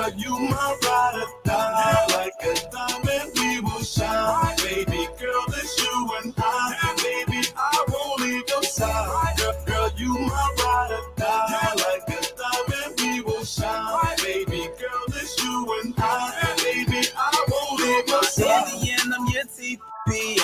Girl, you my ride or die. Like a diamond, we will shine. Baby girl, it's you and I. Baby, I won't leave your side. Girl, you my ride or die. Like a diamond, we will shine. Baby girl, it's you and I. Baby, I won't leave your side. And I'm your TP.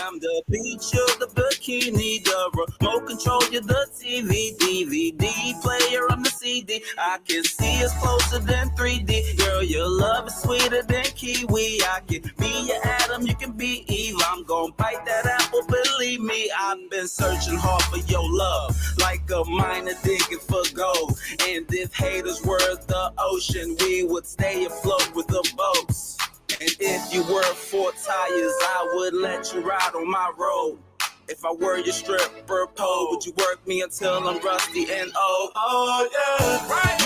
I'm the beach, you're the bikini, the remote control, you're the TV, DVD player, I'm the CD. I can see us closer than 3D. Girl, your love is sweeter than kiwi. I can be your Adam, you can be Eve. I'm gonna bite that apple, believe me. I've been searching hard for your love, like a miner digging for gold. And if haters were the ocean, we would stay afloat with the boats. And if you were 4 tires, I would let you ride on my road. If I were your stripper pole, would you work me until I'm rusty and old? Oh yeah, right.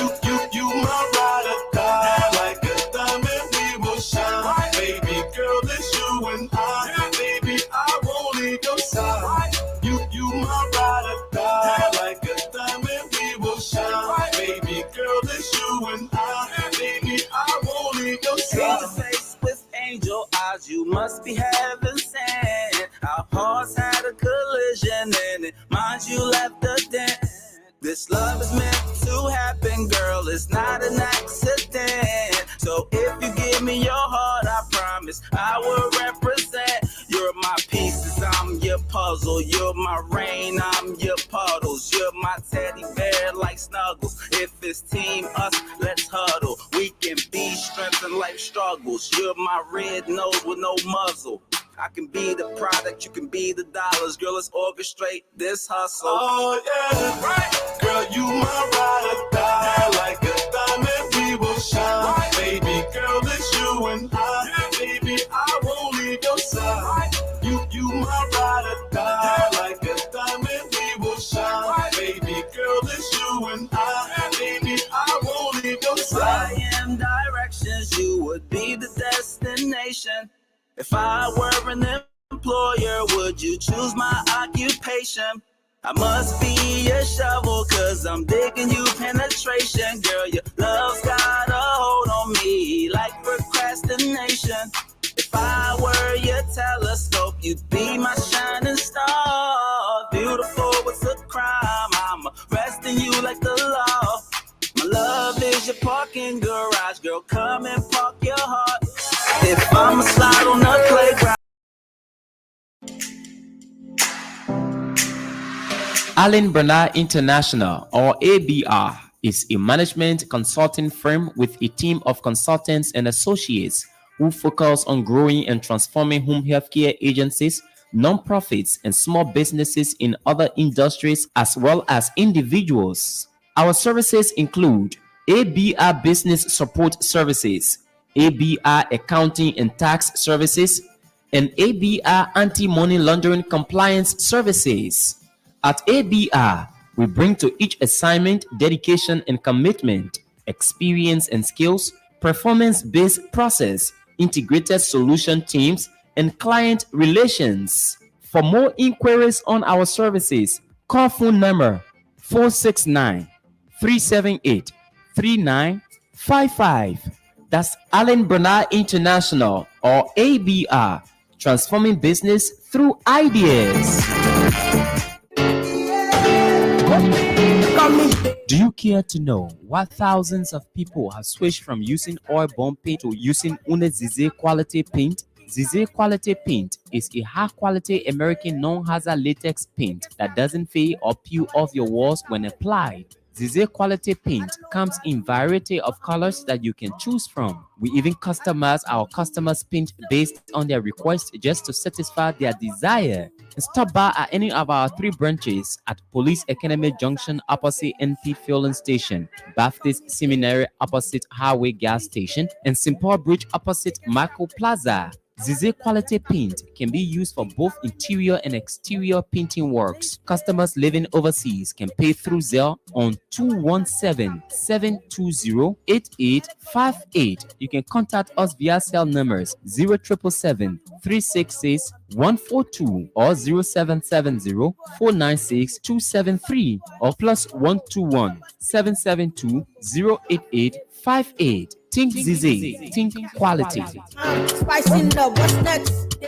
You my ride or die. Like a diamond, we will shine. Baby girl, it's you and I. Baby, I won't leave your side. You my ride or die. Like a diamond, we will shine. Baby girl, it's you and I. Baby, I won't leave your side. Angel eyes, you must be heaven sent. Our hearts had a collision and it minds you left a dent. This love is meant to happen, girl, it's not an accident. So if you give me your heart, I promise I will represent. You're my pieces, I'm your puzzle. You're my rain, I'm your puddles. You're my teddy bear like Snuggles. If it's team us, let's huddle. We can be strength in life struggles. You're my red nose with no muzzle. I can be the product, you can be the dollars. Girl, let's orchestrate this hustle. Oh yeah, right. Girl, you my ride or die. Like a diamond, we will shine. Baby girl, it's you and I. Baby, I won't leave your side. You my ride or die. Like a diamond, we will shine. Baby girl, it's you and I. Baby, I won't leave your side. I am directions, you would be the destination. If I were an employer, would you choose my occupation? I must be a shovel, cause I'm digging you penetration. Girl, your love's got a hold on me like procrastination. If I were your telescope, you'd be my shining star. Beautiful, what's a crime? I'm arresting you like the law. My love is your parking garage, girl, come and park your heart. If I'm a slide on the playground. Allen Bernard International, or ABR, is a management consulting firm with a team of consultants and associates who focus on growing and transforming home healthcare agencies, non-profits, and small businesses in other industries as well as individuals. Our services include ABR Business Support Services, ABR Accounting and Tax Services, and ABR Anti-Money Laundering Compliance Services. At ABR, we bring to each assignment dedication and commitment, experience and skills, performance-based process, integrated solution teams, and client relations. For more inquiries on our services, call phone number 469-378-3955. That's Allen Bernard International, or ABR, transforming business through ideas. Do you care to know why thousands of people have switched from using oil-bomb paint to using Zize quality paint? Zize quality paint is a high-quality American non-hazard latex paint that doesn't fade or peel off your walls when applied. Zize quality paint comes in variety of colors that you can choose from. We even customize our customers' paint based on their request just to satisfy their desire. Stop by at any of our 3 branches at Police Academy Junction opposite NP Fueling Station, Baptist Seminary opposite Highway Gas Station, and St. Paul Bridge opposite Marco Plaza. Zize quality paint can be used for both interior and exterior painting works. Customers living overseas can pay through Zelle on 217-720-8858. You can contact us via cell numbers 0777-366-142 or 0770-496-273 or +121-772-08858. Think Zizi, think quality. Spicing up. What's next?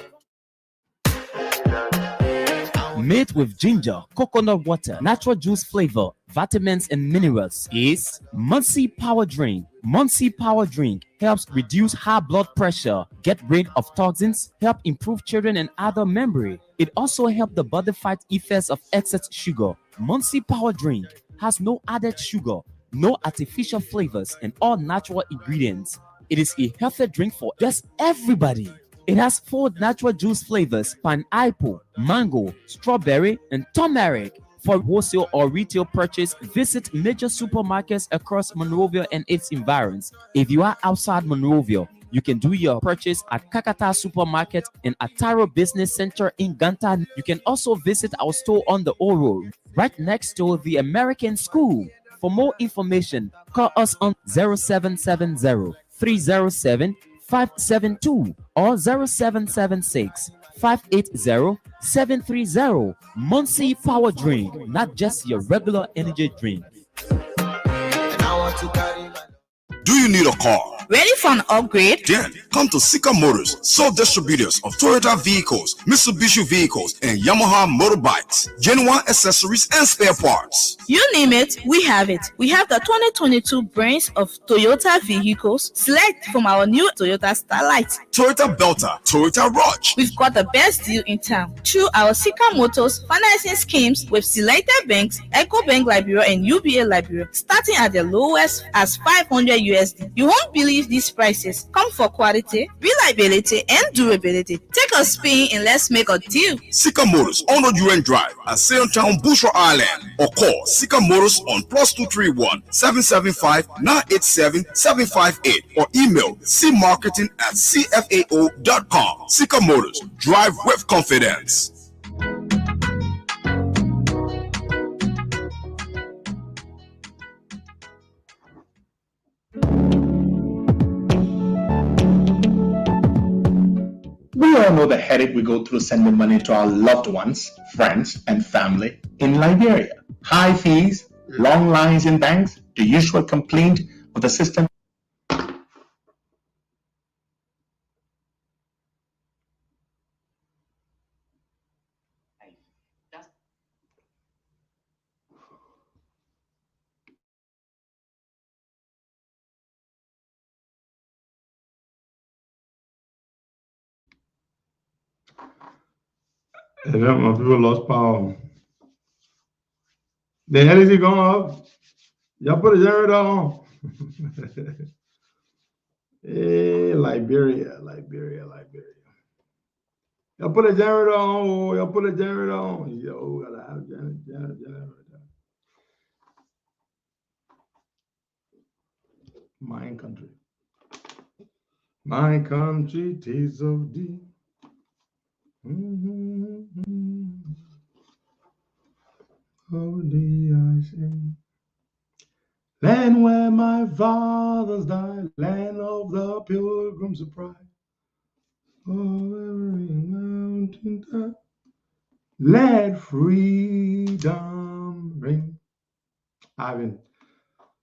Made with ginger, coconut water, natural juice flavor, vitamins and minerals is Muncie Power Drink. Muncie Power Drink helps reduce high blood pressure, get rid of toxins, help improve children and adult memory. It also helps the body fight effects of excess sugar. Muncie Power Drink has no added sugar, no artificial flavors, and all natural ingredients. It is a healthy drink for just everybody. It has 4 natural juice flavors: pineapple, mango, strawberry, and turmeric. For wholesale or retail purchase, visit major supermarkets across Monrovia and its environs. If you are outside Monrovia, you can do your purchase at Kakata Supermarket and Ataro Business Center in Ganta. You can also visit our store on the Old Road, right next to the American School. For more information, call us on 0770 307 572 or 0776 580 730. Muncie Power Drink, not just your regular energy drink. Do you need a car? Ready for an upgrade? Then come to Sycam Motors, sole distributors of Toyota vehicles, Mitsubishi vehicles, and Yamaha motorbikes, genuine accessories and spare parts. You name it, we have it. We have the 2022 brands of Toyota vehicles. Select from our new Toyota Starlight, Toyota Belter, Toyota Rush. We've got the best deal in town through our Sycam Motors financing schemes with selected banks, EcoBank Liberia and UBA Liberia, starting at the lowest as 500 USD. You won't believe these prices. Come for quality, reliability, and durability. Take a spin and let's make a deal. Sycam Motors on the UN Drive at Sailtown, Bushra Island, or call Sycam Motors on +231 775 987 758 or email cmarketing@cfao.com. Sycam Motors, drive with confidence. We all know the headache we go through sending money to our loved ones, friends, and family in Liberia. High fees, long lines in banks, the usual complaint of the system. And then my people lost power. The hell is he going up? Y'all put a generator on. Hey, Liberia. Y'all put a generator on. Y'all put a generator on. Yo, gotta have generator. My country. My country tastes of thee. Oh, thee I sing. Land where my fathers died, land of the pilgrims of pride. Oh, every mountain top, let freedom ring. I haven't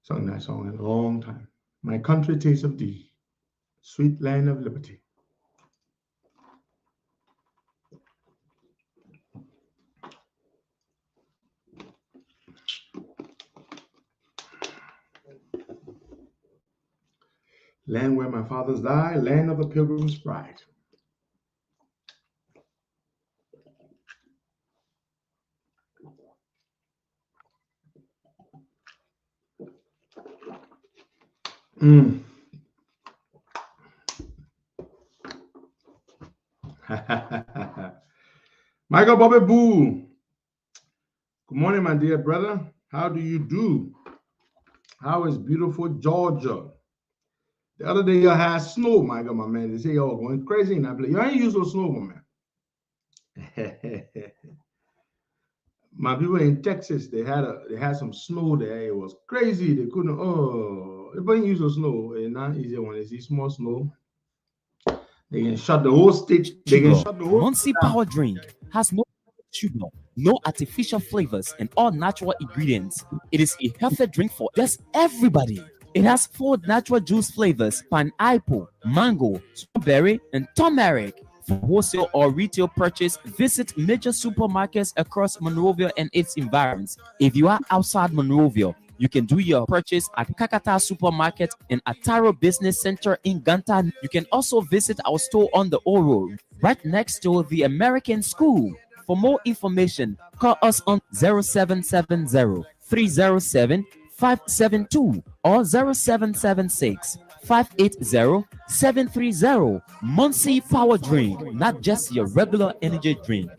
sung that song in a long time. My country tastes of thee, sweet land of liberty. Land where my fathers died, land of the pilgrim's pride. Michael Bobby Boo. Good morning, my dear brother. How do you do? How is beautiful Georgia? The other day, y'all had snow, Michael, my man. They say y'all going crazy in that place. Y'all ain't used no snow, my man. My people in Texas, they had some snow there. It was crazy. They couldn't. They ain't use no snow. It's not easy when they see small snow. They can shut the whole state. They can shut the whole. Muncie Power Drink has no sugar, no artificial flavors, and all natural ingredients. It is a healthy drink for just everybody. It has 4 natural juice flavors: pineapple, mango, strawberry, and turmeric. For wholesale or retail purchase, visit major supermarkets across Monrovia and its environs. If you are outside Monrovia, you can do your purchase at Kakata Supermarket in Ataro Business Center in Ganta. You can also visit our store on the Oro, right next to the American School. For more information, call us on 0770 307 572 or 0776 580-730. Muncie Power Drink, not just your regular energy drink.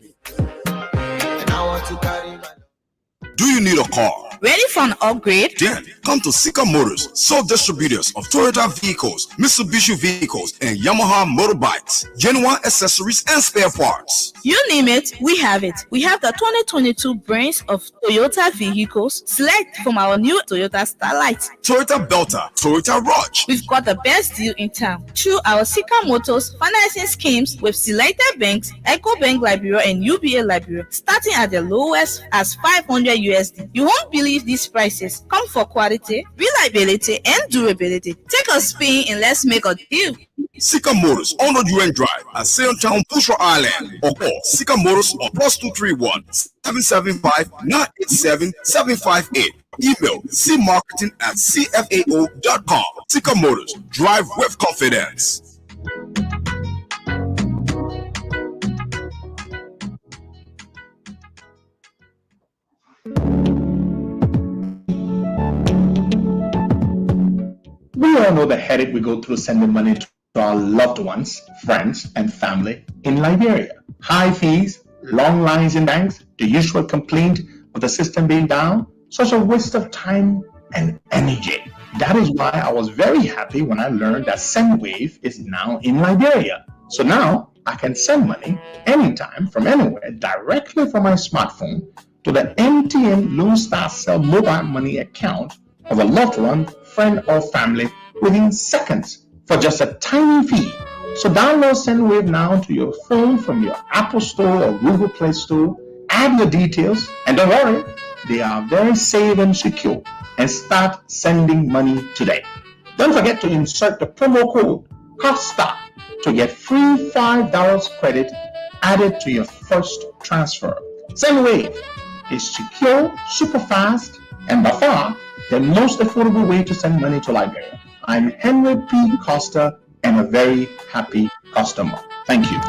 Do you need a car? Ready for an upgrade? Then come to Sycam Motors, sole distributors of Toyota vehicles, Mitsubishi vehicles, and Yamaha motorbikes, genuine accessories and spare parts. You name it, we have it. We have the 2022 brands of Toyota vehicles. Select from our new Toyota Starlight, Toyota Belter, Toyota Rush. We've got the best deal in town through our Sycam Motors financing schemes with selected banks, EcoBank Liberia and UBA Liberia, starting at the lowest as 500 USD. You won't believe these prices. Come for quality, reliability, and durability. Take a spin and let's make a deal. Sycam Motors, on the UN Drive at Town, Bushra Island, or call Sycam Motors or +231 775 987 758. Email cmarketing@cfao.com. Sycam Motors, drive with confidence. We all know the headache we go through sending money to our loved ones, friends, and family in Liberia. High fees, long lines in banks, the usual complaint of the system being down, such a waste of time and energy. That is why I was very happy when I learned that SendWave is now in Liberia. So now I can send money anytime from anywhere directly from my smartphone to the MTN Lone Star Cell mobile money account of a loved one, friend, or family within seconds for just a tiny fee. So download SendWave now to your phone from your Apple Store or Google Play Store. Add your details, and don't worry, they are very safe and secure. And start sending money today. Don't forget to insert the promo code COSTA to get free $5 credit added to your first transfer. SendWave is secure, super fast, and by far the most affordable way to send money to Liberia. I'm Henry P. Costa and a very happy customer. Thank you.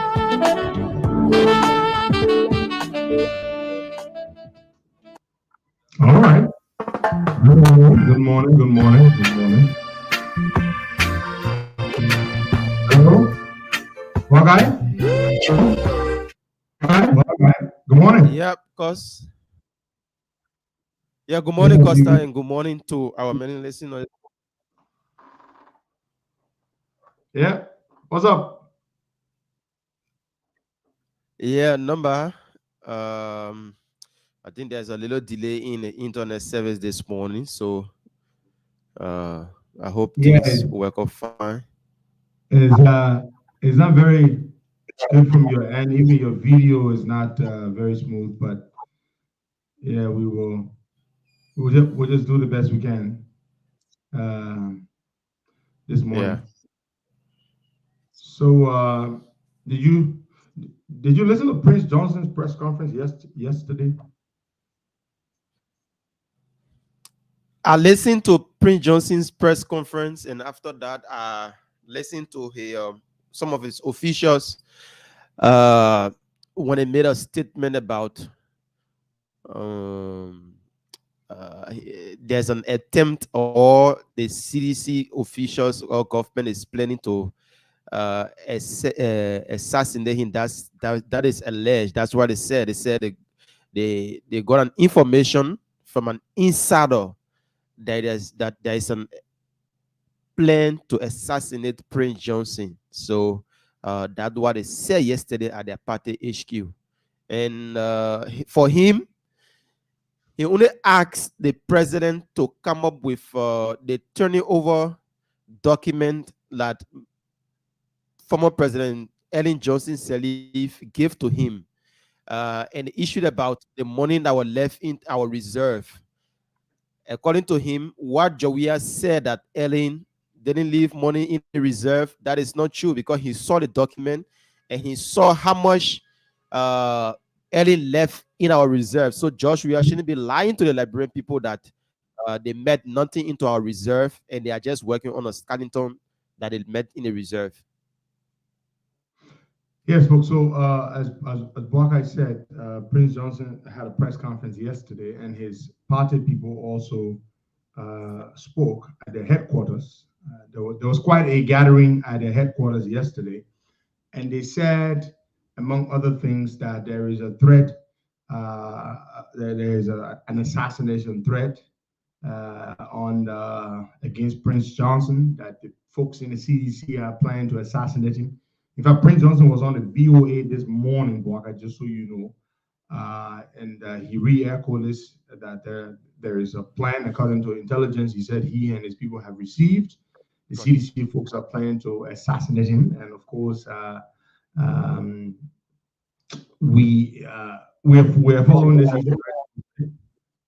All right. Good morning. Good morning. Good morning. Good morning. Hello. What guy? Good morning. Yep, cause. Yeah, good morning, Costa, and good morning to our many listeners. Yeah. What's up? Yeah, number. I think there's a little delay in the internet service this morning, so I hope things work out fine. It's not very good from your end. Even your video is not very smooth, but yeah, we'll just do the best we can this morning. Yeah. So did you listen to Prince Johnson's press conference yesterday? I listened to Prince Johnson's press conference, and after that, I listened to some of his officials when they made a statement about there's an attempt, or the CDC officials or government is planning to assassinate him. That is alleged. That's what they said. They said they got an information from an insider that there is an plan to assassinate Prince Johnson. So that's what they said yesterday at their party HQ. And for him, he only asked the president to come up with the turning over document that former President Ellen Johnson Sirleaf gave to him and issued about the money that was left in our reserve. According to him, what Jawia said that Ellen didn't leave money in the reserve, that is not true, because he saw the document and he saw how much Ellen left in our reserve. So Joshua shouldn't be lying to the Liberian people that they met nothing into our reserve and they are just working on a skeleton that they met in the reserve. Yes, folks. So as Bwakai said, Prince Johnson had a press conference yesterday, and his party people also spoke at their headquarters. There was quite a gathering at their headquarters yesterday, and they said, among other things, that there is a threat, there is an assassination threat against Prince Johnson, that the folks in the CDC are planning to assassinate him. In fact, Prince Johnson was on the VOA this morning, Walker, just so you know, and he re-echoed this, that there is a plan, according to intelligence, he said he and his people have received. The CDC folks are planning to assassinate him, and of course, we're following this issue.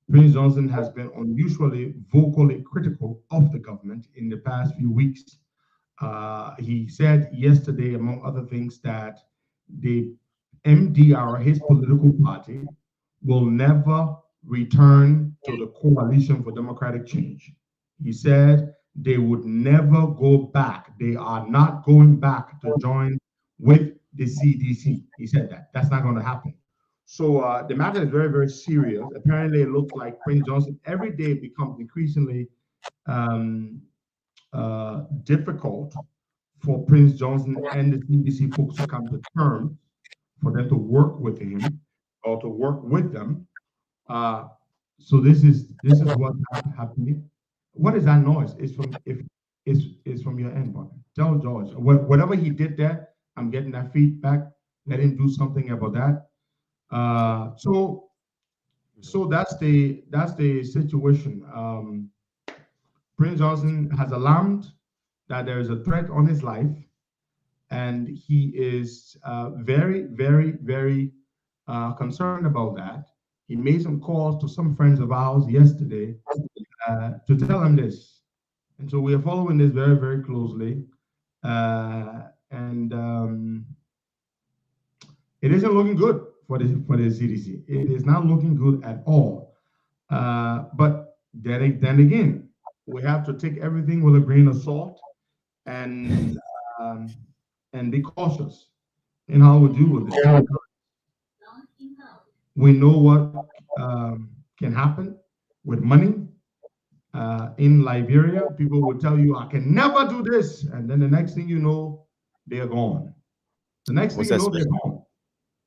Prince Johnson has been unusually vocally critical of the government in the past few weeks. He said yesterday, among other things, that the MDR, his political party, will never return to the Coalition for Democratic Change. He said they would never go back. They are not going back to join with the CDC. He said that. That's not going to happen. So the matter is very, very serious. Apparently, it looks like Prince Johnson every day becomes increasingly difficult for Prince Johnson and the CDC folks to come to terms, for them to work with him or to work with them. So this is what's happening. What is that noise? It's from your end, Bob. Tell George whatever he did there. I'm getting that feedback. Let him do something about that. So that's the situation. Prince Johnson has alarmed that there is a threat on his life, and he is very, very, very concerned about that. He made some calls to some friends of ours yesterday to tell him this, and so we are following this very, very closely, and it isn't looking good for the CDC. It is not looking good at all. But then again, we have to take everything with a grain of salt, and be cautious in how we deal with this. We know what can happen with money. In Liberia, people will tell you, I can never do this. And then the next thing you know, they're gone. The next thing you know, they're gone.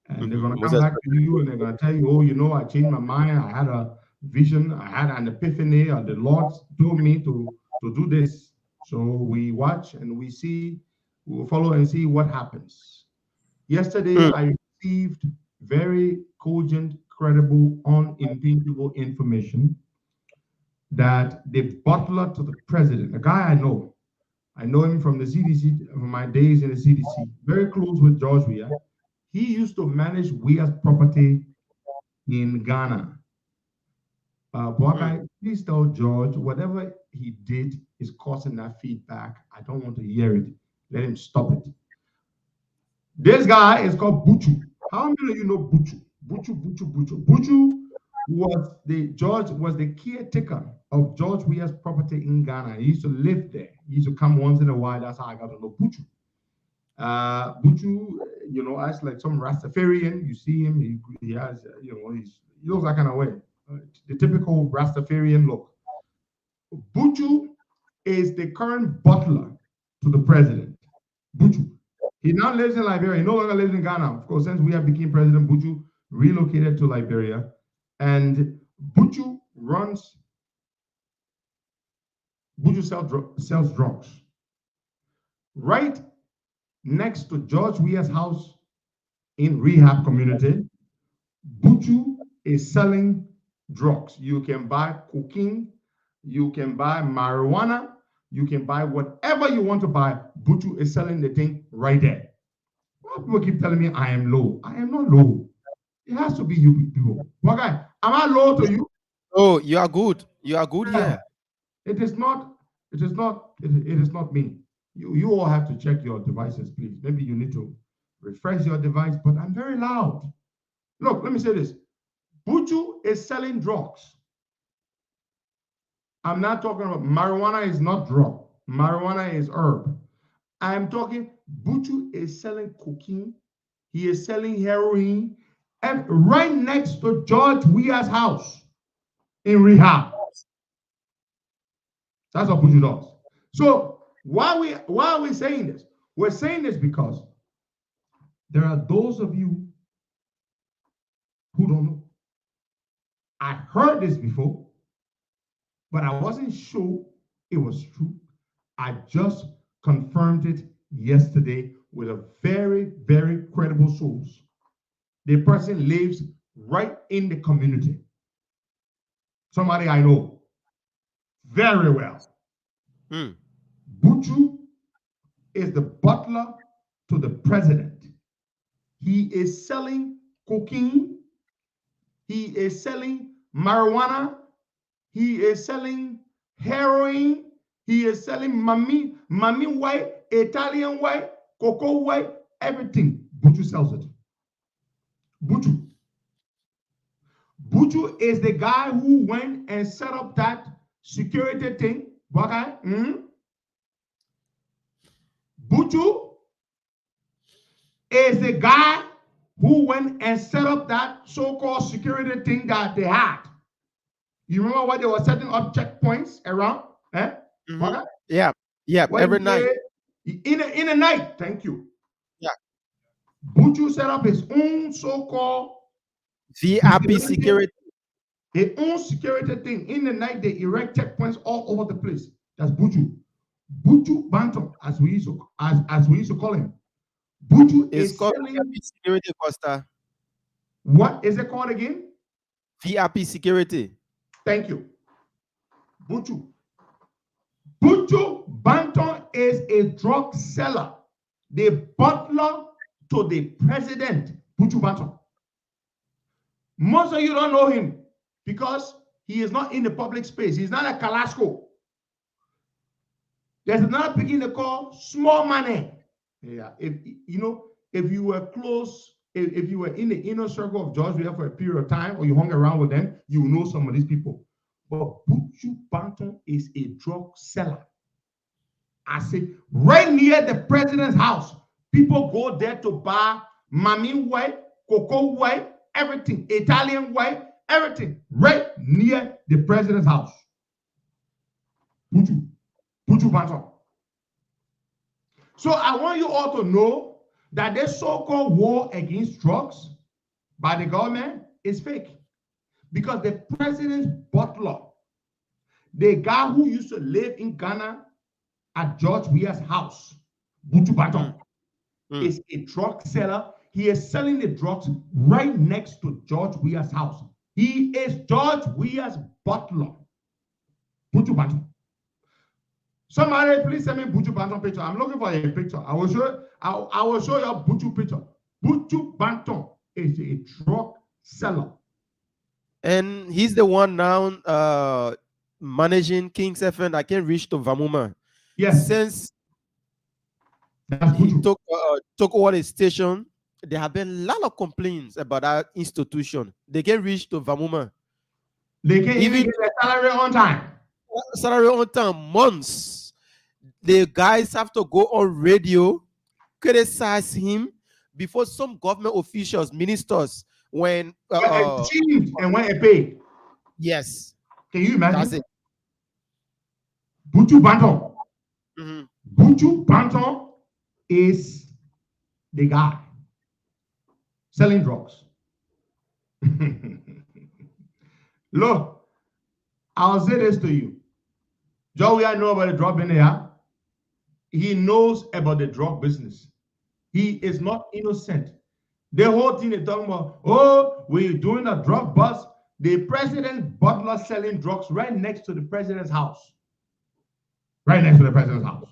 And they're going to come back to you and they're going to tell you, oh, you know, I changed my mind. I had a vision. I had an epiphany. Or the Lord told me to do this. So we watch and we see, we'll follow and see what happens. Yesterday, I received very cogent, credible, unimpeachable information that the butler to the president, a guy I know him from the CDC, from my days in the CDC, very close with George Weah. He used to manage Weah's property in Ghana. Please tell George, whatever he did is causing that feedback. I don't want to hear it. Let him stop it. This guy is called Buju. How many of you know Buju? Buju was the caretaker of George Weah's property in Ghana. He used to live there. He used to come once in a while. That's how I got to know Buju. Buju, you know, acts like some Rastafarian. You see him, he has, you know, he looks that kind of way. The typical Rastafarian look. Buju is the current butler to the president. Buju. He now lives in Liberia. He no longer lives in Ghana. Of course, since Weah became president, Buju relocated to Liberia. And Buju sells drugs. Right next to George Weah's house in rehab community, Buju is selling drugs. You can buy cocaine, you can buy marijuana, you can buy whatever you want to buy. Buju is selling the thing right there. People keep telling me I am low. I am not low. It has to be you people. Okay, am I low to you? Oh, you are good. You are good Yeah. here. It is not. It is not me. You all have to check your devices, please. Maybe you need to refresh your device. But I'm very loud. Look, let me say this. Buju is selling drugs. I'm not talking about marijuana is not drug. Marijuana is herb. I'm talking Buju is selling cocaine. He is selling heroin. And right next to George Weah's house in rehab. That's what Buju does. So why are we saying this? We're saying this because there are those of you who don't know. I heard this before, but I wasn't sure it was true. I just confirmed it yesterday with a very, very credible source. The person lives right in the community. Somebody I know very well. Buju is the butler to the president. He is selling cocaine. He is selling marijuana. He is selling heroin. He is selling mami white, Italian white, cocoa white, everything. Buju sells it. Buju. Buju is the guy who went and set up that security thing. Buju is the guy who went and set up that so-called security thing that they had. You remember when they were setting up checkpoints around? Yeah. Every night. In the night. Thank you. Yeah. Buju set up his own so-called VIP security. His own security thing. In the night, they erect checkpoints all over the place. That's Buju. Buju Banton, as we used to call him. Buju is called selling VIP security, Costa. What is it called again? VIP security. Thank you. Buju Banton is a drug seller, the butler to the president, Buju Banton. Most of you don't know him because he is not in the public space. He's not a Kalasco. There's another picking they call small money. Yeah, if you were close, if you were in the inner circle of George Weah for a period of time, or you hung around with them, you know some of these people. But Buju Banton is a drug seller. I say, right near the president's house, people go there to buy mami white, cocoa white, everything, Italian white, everything, right near the president's house. Buju Banton. So I want you all to know that this so-called war against drugs by the government is fake. Because the president's butler, the guy who used to live in Ghana at George Weah's house, Buju Banton, is a drug seller. He is selling the drugs right next to George Weah's house. He is George Weah's butler, Buju Banton. Somebody, please send me Buju Banton picture. I'm looking for a picture. I will show you a Buju picture. Buju Banton is a drug seller. And he's the one now managing King's FM. I can reach to Vamuma. Yes. Since he took over the station, there have been a lot of complaints about that institution. They can reach to Vamuma. They can't even get their salary on time. Salary on time, months. The guys have to go on radio, criticize him before some government officials, ministers, when and when it paid. Yes. Can you imagine? That's it. Buju Banton. Buju Banton is the guy selling drugs. Look, I'll say this to you. Joe, we know about the drug in there. He knows about the drug business. He is not innocent. The whole thing is talking about, oh, we're doing a drug bust. The president's butler selling drugs right next to the president's house. Right next to the president's house.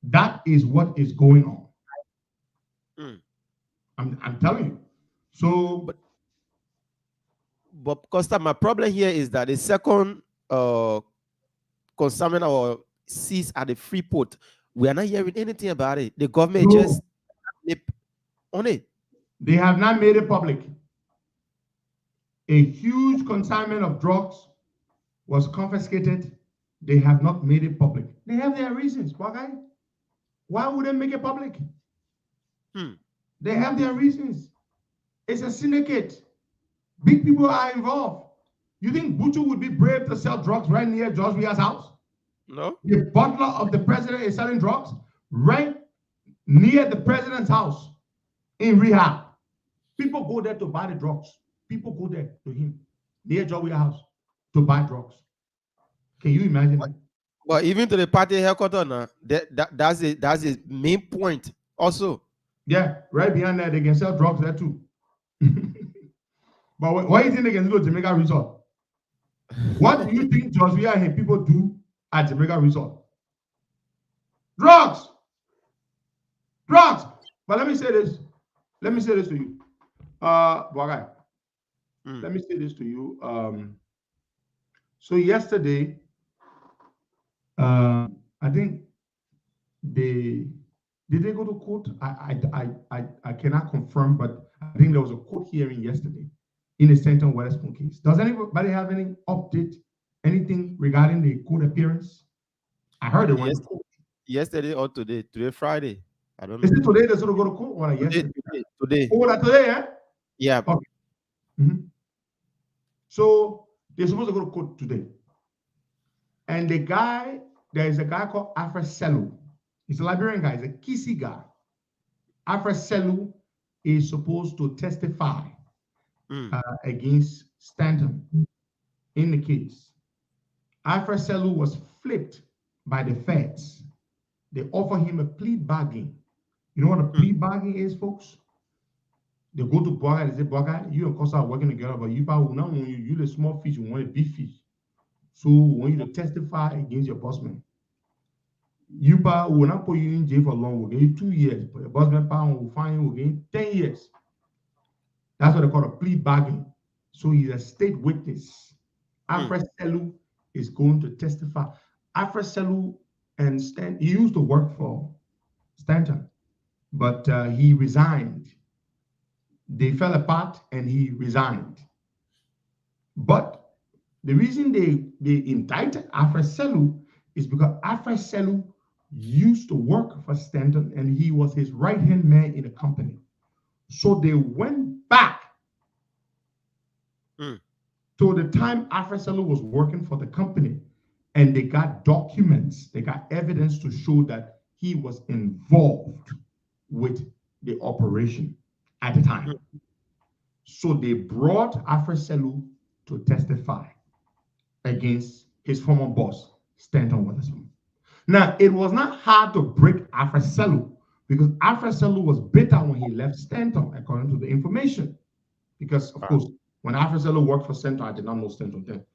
That is what is going on. I'm telling you. So, But Costa, my problem here is that the second consignment or seized at the Freeport, we are not hearing anything about it. The government No. just lip on it. They have not made it public. A huge consignment of drugs was confiscated. They have not made it public. They have their reasons. Why would they make it public? They have their reasons. It's a syndicate. Big people are involved. You think Buju would be brave to sell drugs right near George Weah's house? No. The butler of the president is selling drugs right near the president's house in rehab. People go there to buy the drugs. People go there to him near George Weah's house to buy drugs. Can you imagine that? But even to the party headquarters now, that's his main point also. Yeah, right behind that, they can sell drugs there too. But why do you think they can do at Jamaica Resort? What do you think George Weah and people do at Jamaica Resort? Drugs! Drugs! But let me say this. Let me say this to you. Let me say this to you. So yesterday, I think did they go to court? I cannot confirm, but I think there was a court hearing yesterday in the Sycam Motors case. Does anybody have any update, anything regarding the court appearance? I heard it went to court. Yesterday or today? Today, Friday. I don't know. Is it today they're going to go to court or yesterday? Today. Oh, that's today, eh? Yeah. Okay. So they're supposed to go to court today. And there is a guy called Afra Selu. He's a Liberian guy. He's a Kisi guy. Afra Selu is supposed to testify against Stanton in the case. Afra Selu was flipped by the feds. They offer him a plea bargain. You know what a plea bargain is, folks? They go to Boga, they say, Boga, you and Costa are working together, but you now you the small fish, you want a big fish. So we want you to testify against your bossman. You will not put you in jail for long, we'll give you 2 years, but your bossman will fine you, we'll give you 10 years. That's what they call a plea bargain. So he's a state witness. Afra Selu is going to testify. Afra Selu and Stan, he used to work for Stanton, but he resigned. They fell apart and he resigned. But the reason they indicted Afra Selu is because Afra Selu used to work for Stanton and he was his right-hand man in the company. So they went back to the time Afra Selu was working for the company, and they got documents, they got evidence to show that he was involved with the operation at the time. So they brought Afra Selu to testify against his former boss, Stanton Witherspoon. Now, it was not hard to break Afra Selu because Afra Selu was bitter when he left Stanton, according to the information. Because, of course, when Afra Selu worked for Stanton, I did not know Stanton then.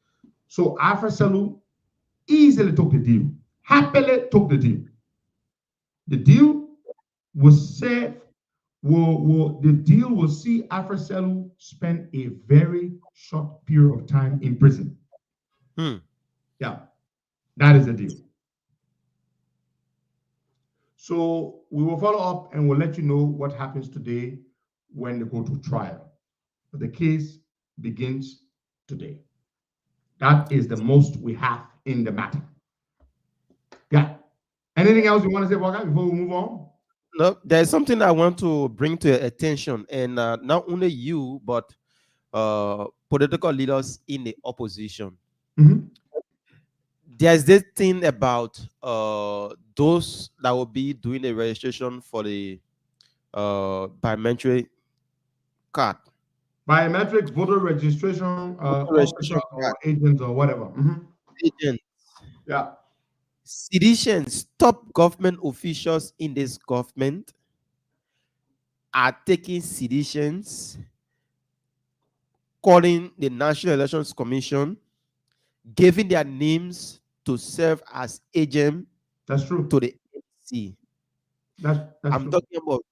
So Afra Selu easily took the deal, happily took the deal. The deal was said, the deal will see Afra Selu spend a very short period of time in prison. Yeah, that is the deal. So we will follow up and we'll let you know what happens today when they go to trial. But the case begins today. That is the most we have in the matter. Yeah. Anything else you want to say about that before we move on? No, there's something I want to bring to your attention, and not only you, but political leaders in the opposition. There's this thing about those that will be doing the registration for the biometric card. Biometric voter registration, officer or agents or whatever. Agents. Yeah. Seditions, top government officials in this government are taking seditions, calling the National Elections Commission, giving their names to serve as agent. That's true. To the NC. That's I'm true. talking about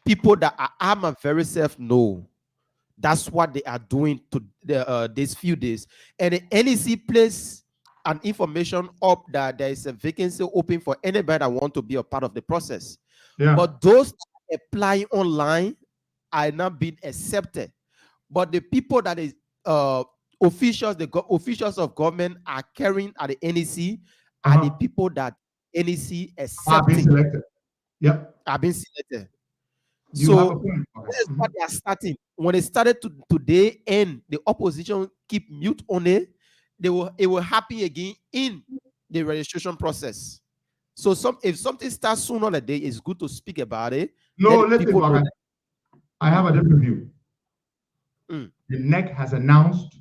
people that I myself know That's what they are doing to these few days. And the NEC placed an information up that there is a vacancy open for anybody that want to be a part of the process. Yeah. But those applying online are not being accepted. But the people that is officials, officials of government are carrying at the NEC are the people that NEC Are being accepting selected. Yep. are being selected. You have a So point. this is what they are starting. When they started today and the opposition keep mute on it will happen again in the registration process. So if something starts sooner or later, it's good to speak about it. No, Let listen, people know Baka, I have a different view. Mm. The NEC has announced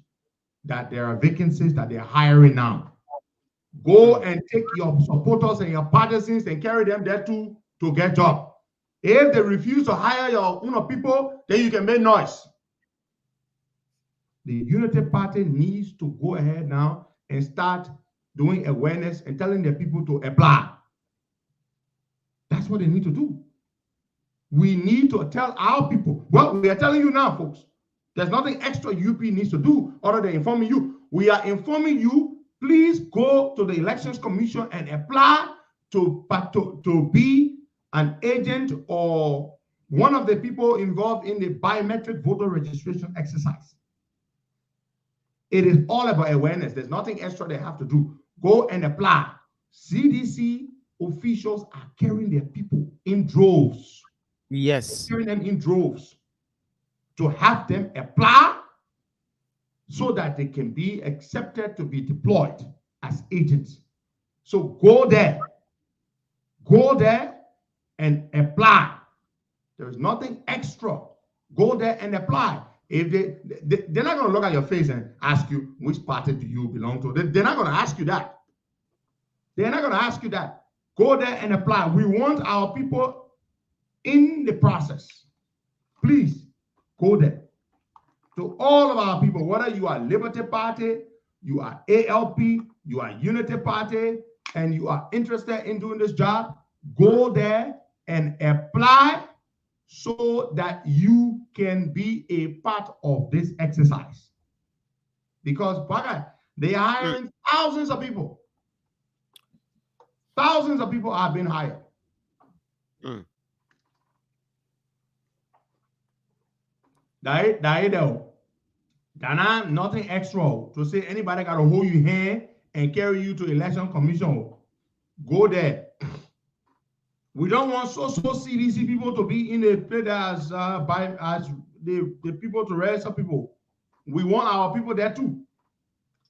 that there are vacancies that they're hiring now. Go and take your supporters and your partisans and carry them there to get job. If they refuse to hire your own people, then you can make noise. The Unity Party needs to go ahead now and start doing awareness and telling the people to apply. That's what they need to do. We need to tell our people. Well, we are telling you now, folks. There's nothing extra UP needs to do other than informing you. We are informing you. Please go to the Elections Commission and apply to be an agent or one of the people involved in the biometric voter registration exercise. It is all about awareness. There's nothing extra they have to do. Go and apply. CDC officials are carrying their people in droves. yes. Carrying them in droves to have them apply so that they can be accepted to be deployed as agents. So go there and apply. There's nothing extra. Go there and apply. If they're not going to look at your face and ask you which party do you belong to. They're not going to ask you that. They're not going to ask you that. Go there and apply. We want our people in the process. Please go there. To all of our people, whether you are Liberty Party, you are ALP, you are Unity Party, and you are interested in doing this job, go there and apply so that you can be a part of this exercise. Because they are hiring thousands of people. Thousands of people are being hired. Ghana, nothing extra to say anybody got to hold your hand and carry you to election commission. Go there. We don't want CDC people to be in the place as the people to register people. We want our people there too.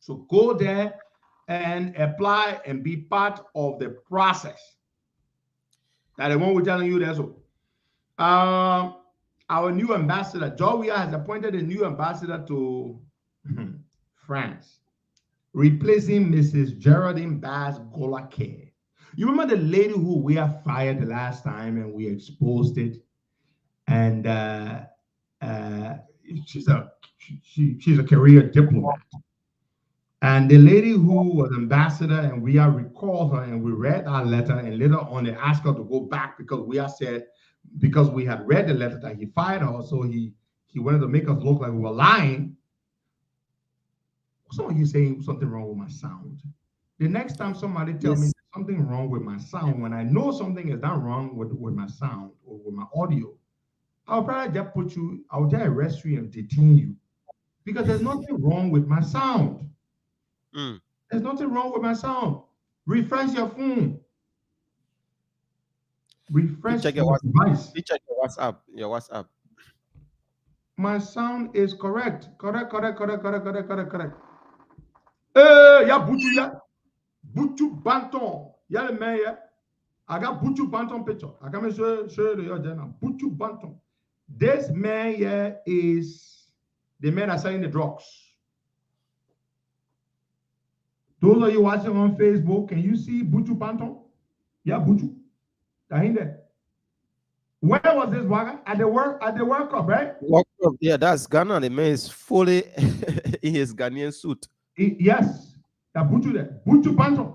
So go there and apply and be part of the process. That's the one we're telling you there. So, our new ambassador, Georgia, has appointed a new ambassador to France, replacing Mrs. Geraldine Baz-Golake. You remember the lady who we have fired the last time and we exposed it? And she's a career diplomat. And the lady who was ambassador, and we have recalled her and we read our letter, and later on they asked her to go back because we had read the letter that he fired her, so he wanted to make us look like we were lying. Some of you saying something wrong with my sound. The next time somebody tells me something wrong with my sound, when I know something is not wrong with my sound or with my audio, I'll probably just I'll just arrest you and detain you. Because there's nothing wrong with my sound. There's nothing wrong with my sound. Refresh your phone. Refresh your device. Check your WhatsApp. My sound is correct. Correct. Yeah, Buju Banton. Yeah, the man, yeah. I got Buju Banton picture. I can show you the other now. Buju Banton. This man here is the man that's selling the drugs. Those of you watching on Facebook, can you see Buju Banton? Yeah, Buju. There. Where was this wagon? At the World Cup, right? World Cup, yeah, that's Ghana. The man is fully in his Ghanaian suit. Yes, that Buju there. Buju Banton.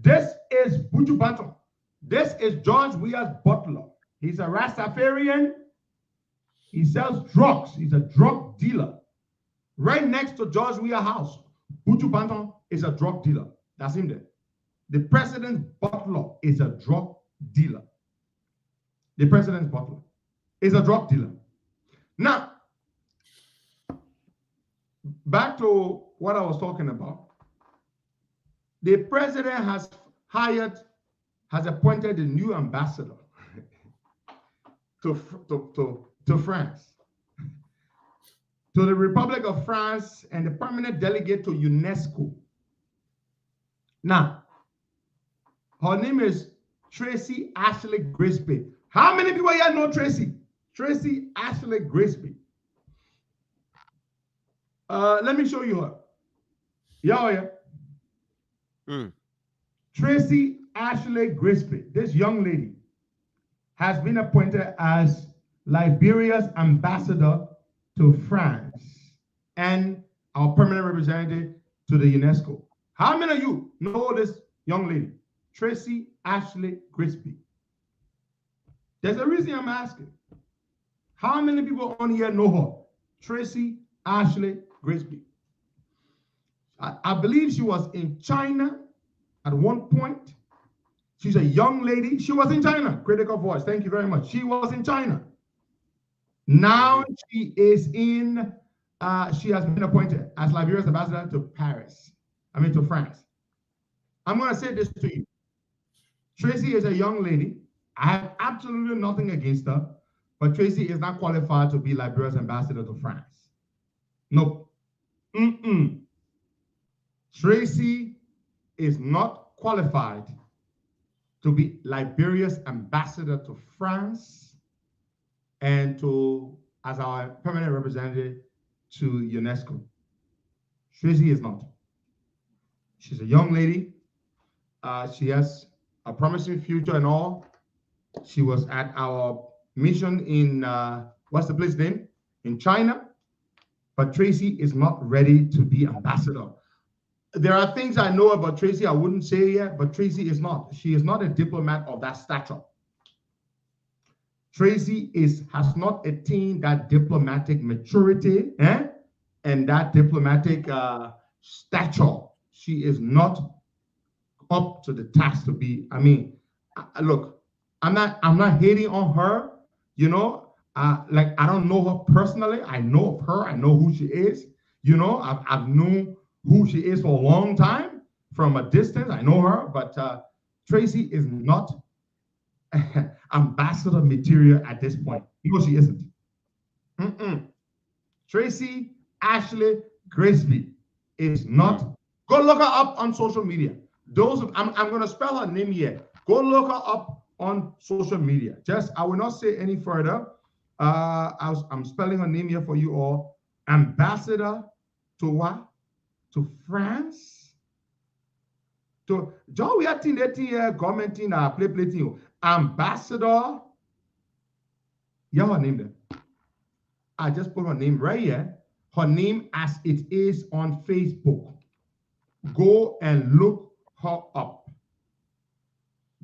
This is Buju Banton. This is George Weah's butler. He's a Rastafarian. He sells drugs. He's a drug dealer. Right next to George Weah House, Buju Banton is a drug dealer. That's him there. The president's butler is a drug dealer. The president's butler is a drug dealer. Now, back to what I was talking about. The president has appointed a new ambassador to France, to the Republic of France, and the permanent delegate to UNESCO. Now, her name is Tracy Ashley Grisby. How many people here know Tracy? Tracy Ashley Grisby. Let me show you her. Yeah. Tracy Ashley Grisby, this young lady, has been appointed as Liberia's ambassador to France and our permanent representative to the UNESCO. How many of you know this young lady, Tracy Ashley Grisby? There's a reason I'm asking. How many people on here know her? Tracy Ashley Grisby. I believe she was in China at one point. She's a young lady. She was in China. Critical voice. Thank you very much. She was in China. Now she is in, she has been appointed as Liberia's ambassador to to France. I'm going to say this to you. Tracy is a young lady. I have absolutely nothing against her, but Tracy is not qualified to be Liberia's ambassador to France. Nope. Tracy is not qualified to be Liberia's ambassador to France and as our permanent representative to UNESCO. Tracy is not. She's a young lady. She has a promising future and all. She was at our mission in, what's the place name? In China. But Tracy is not ready to be ambassador. There are things I know about Tracy I wouldn't say yet, but Tracy is not. She is not a diplomat of that stature. Tracy has not attained that diplomatic maturity and that diplomatic stature. She is not up to the task to be. I mean, look, I'm not hating on her. You know, like I don't know her personally. I know of her. I know who she is. You know, I've known who she is for a long time from a distance. I know her, but Tracy is not ambassador material at this point. No, she isn't. Tracy Ashley Grisby is not. Go look her up on social media. I'm going to spell her name here. Go look her up on social media. I will not say any further. I'm spelling her name here for you all. Ambassador to what? To France? To John, we are government in play. Ambassador. Yeah, her name there. I just put her name right here. Her name as it is on Facebook. Go and look her up.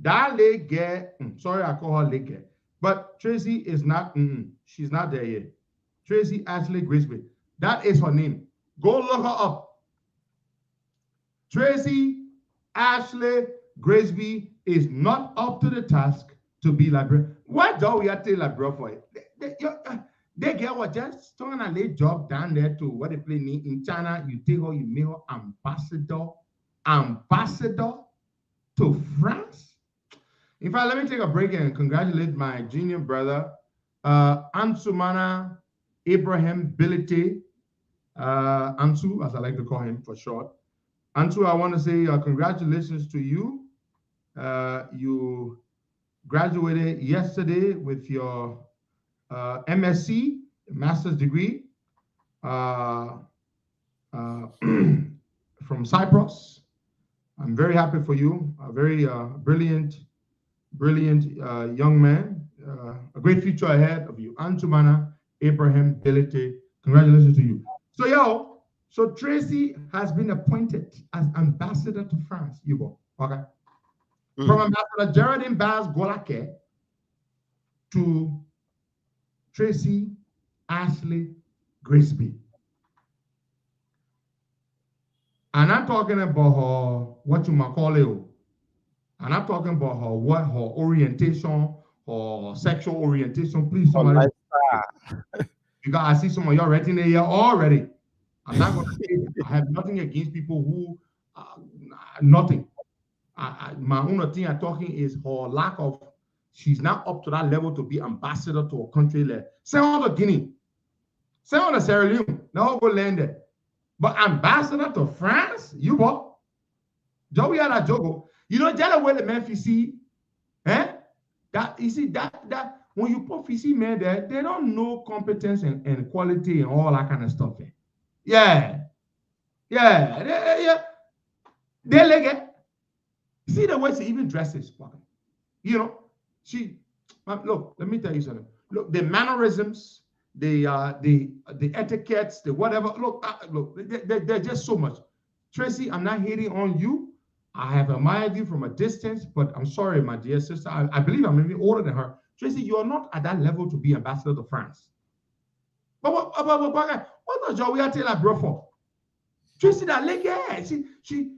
That lady, sorry, I call her lady, but Tracy is not. She's not there yet. Tracy Ashley Grisby. That is her name. Go look her up. Tracy Ashley Grisby is not up to the task to be Liberian. What do we have to Liberia for it? They get what just throwing a late job down there to what they play in China. You take her, you make her ambassador to France. In fact, let me take a break and congratulate my junior brother, Ansumana Abraham Bility, Ansu, as I like to call him for short. Ansu, I want to say congratulations to you. You graduated yesterday with your MSc, master's degree from Cyprus. I'm very happy for you. A very brilliant young man. A great future ahead of you. Antumana Abraham Bility. Congratulations to you. So Tracy has been appointed as ambassador to France. You go. Okay. From Ambassador Geraldine Baz Golake to Tracy Ashley Grisby. And I'm talking about her, what you might call it. And I'm talking about her, what her orientation, her sexual orientation. Please, somebody. Because I see some of y'all writing here already. I'm not going to say that. I have nothing against people who, nothing. My only thing I'm talking is her lack of, she's not up to that level to be ambassador to a country like, say on the Guinea, say on the Sierra Leone, no go land there. But ambassador to France, you what? Joe, we had a joke. You know, tell where the Memphis see, eh? That you see that when you put Fisi men there, they don't know competence and quality and all that kind of stuff. Yeah. They like it. See the way she even dresses, you know. Look. Let me tell you something. Look, the mannerisms, the etiquettes, the whatever. Look, they're just so much. Tracy, I'm not hating on you. I have admired you from a distance, but I'm sorry, my dear sister. I believe I'm maybe older than her. Tracy, you are not at that level to be ambassador to France. But what does Joey tell her bro for? Tracy, that lady, yeah, she.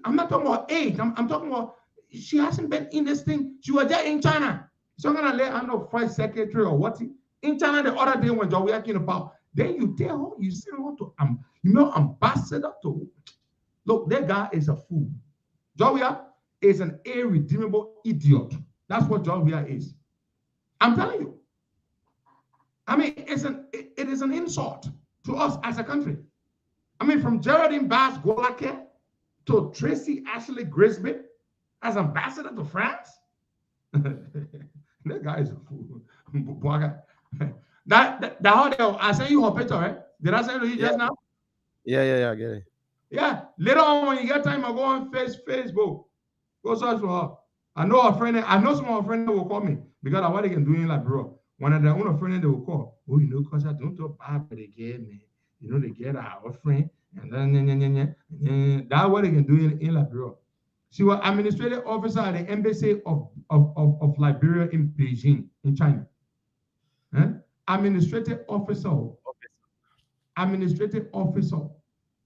I'm not talking about age. I'm talking about she hasn't been in this thing. She was there in China. So I'm gonna let her know first secretary or what in China the other day when Joey came about. Then you tell her you send her to ambassador to. Look, that guy is a fool. Joia is an irredeemable idiot. That's what Joia is. I'm telling you. I mean, it is an insult to us as a country. I mean, from Geraldine Bass Golake to Tracy Ashley Grisby as ambassador to France. That guy is a fool. That I sent you her picture, right? Did I send it to you just now? Yeah, I get it. Yeah, later on when you get time, I'll go on Facebook. Go search for her. I know some of her friends will call me because of what they can do in like, bro. One of their own friends they will call. Oh, you know, because I don't talk bad, but they get me. You know, they get our friend. And then, that's what they can do in Liberia. She was administrative officer at the embassy of Liberia in Beijing, in China. Administrative officer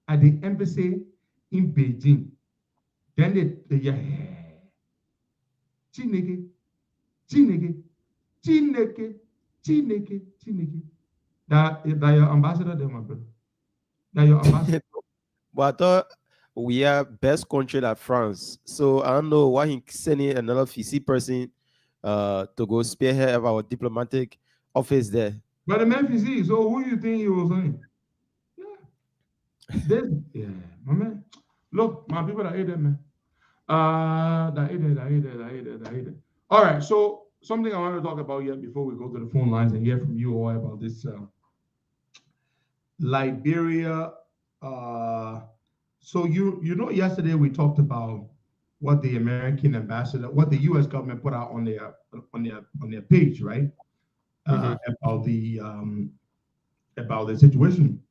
at the embassy in Beijing. Then they Chineke. That your ambassador there, my brother. That your ambassador. But I thought we are best country like France. So I don't know why he sending another Fisi person to go spearhead of our diplomatic office there. But the Memphis, so who you think he was saying? Yeah, my man. Look, my people that hate it, man. That hate it. All right, so something I want to talk about here before we go to the phone lines and hear from you all about this Liberia. So you know, yesterday we talked about what the American ambassador, what the U.S. government put out on their page, right? About the situation.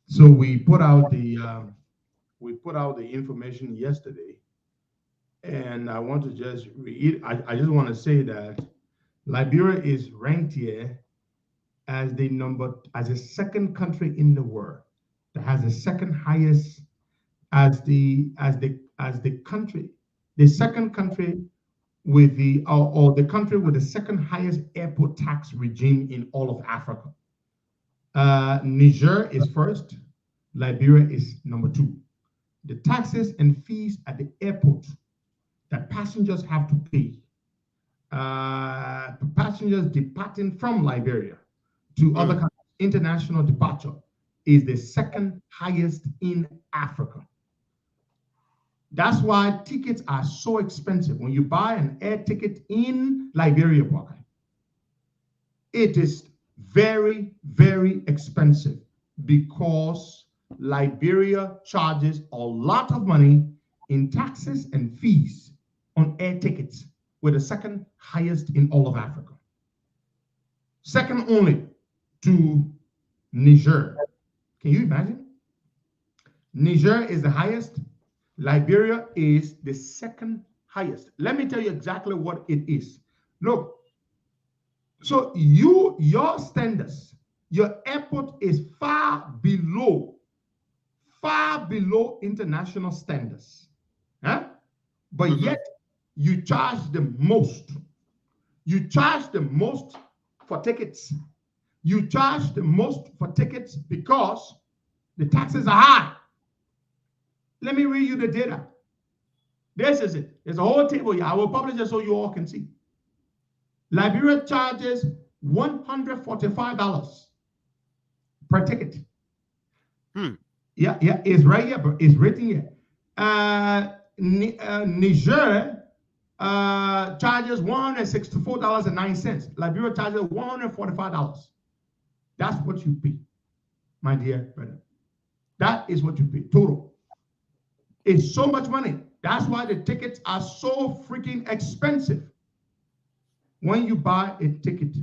So we put out the information yesterday, and I want to just read. I just want to say that Liberia is ranked here as the second country in the world that has the second highest the second country with the country with the second highest airport tax regime in all of Africa. Niger is first, Liberia is number 2. The taxes and fees at the airport that passengers have to pay, passengers departing from Liberia to other countries, international departure, is the second highest in Africa. That's why tickets are so expensive. When you buy an air ticket in Liberia, it is very, very expensive because Liberia charges a lot of money in taxes and fees on air tickets. We're the second highest in all of Africa. Second only to Niger. Can you imagine? Niger is the highest. Liberia is the second highest. Let me tell you exactly what it is. Look, So your standards, your airport is far below international standards. Huh? But yet you charge the most. You charge the most for tickets. You charge the most for tickets because the taxes are high. Let me read you the data. This is it. There's a whole table here. I will publish it so you all can see. Liberia charges $145 per ticket. Yeah, it's right here, but it's written here. Niger charges $164.09. Liberia charges $145. That's what you pay, my dear brother. That is what you pay total. It's so much money. That's why the tickets are so freaking expensive when you buy a ticket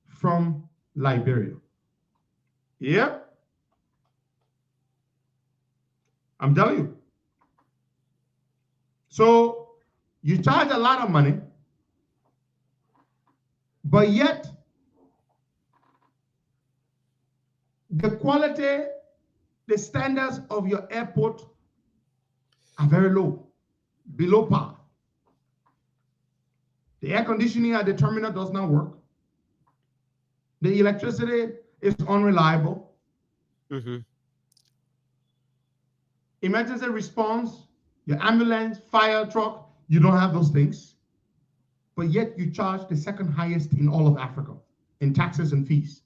from Liberia. Yeah. I'm telling you. So you charge a lot of money, but yet the quality, the standards of your airport are very low, below par. The air conditioning at the terminal does not work. The electricity is unreliable. Emergency response, your ambulance, fire truck, you don't have those things. But yet you charge the second highest in all of Africa in taxes and fees.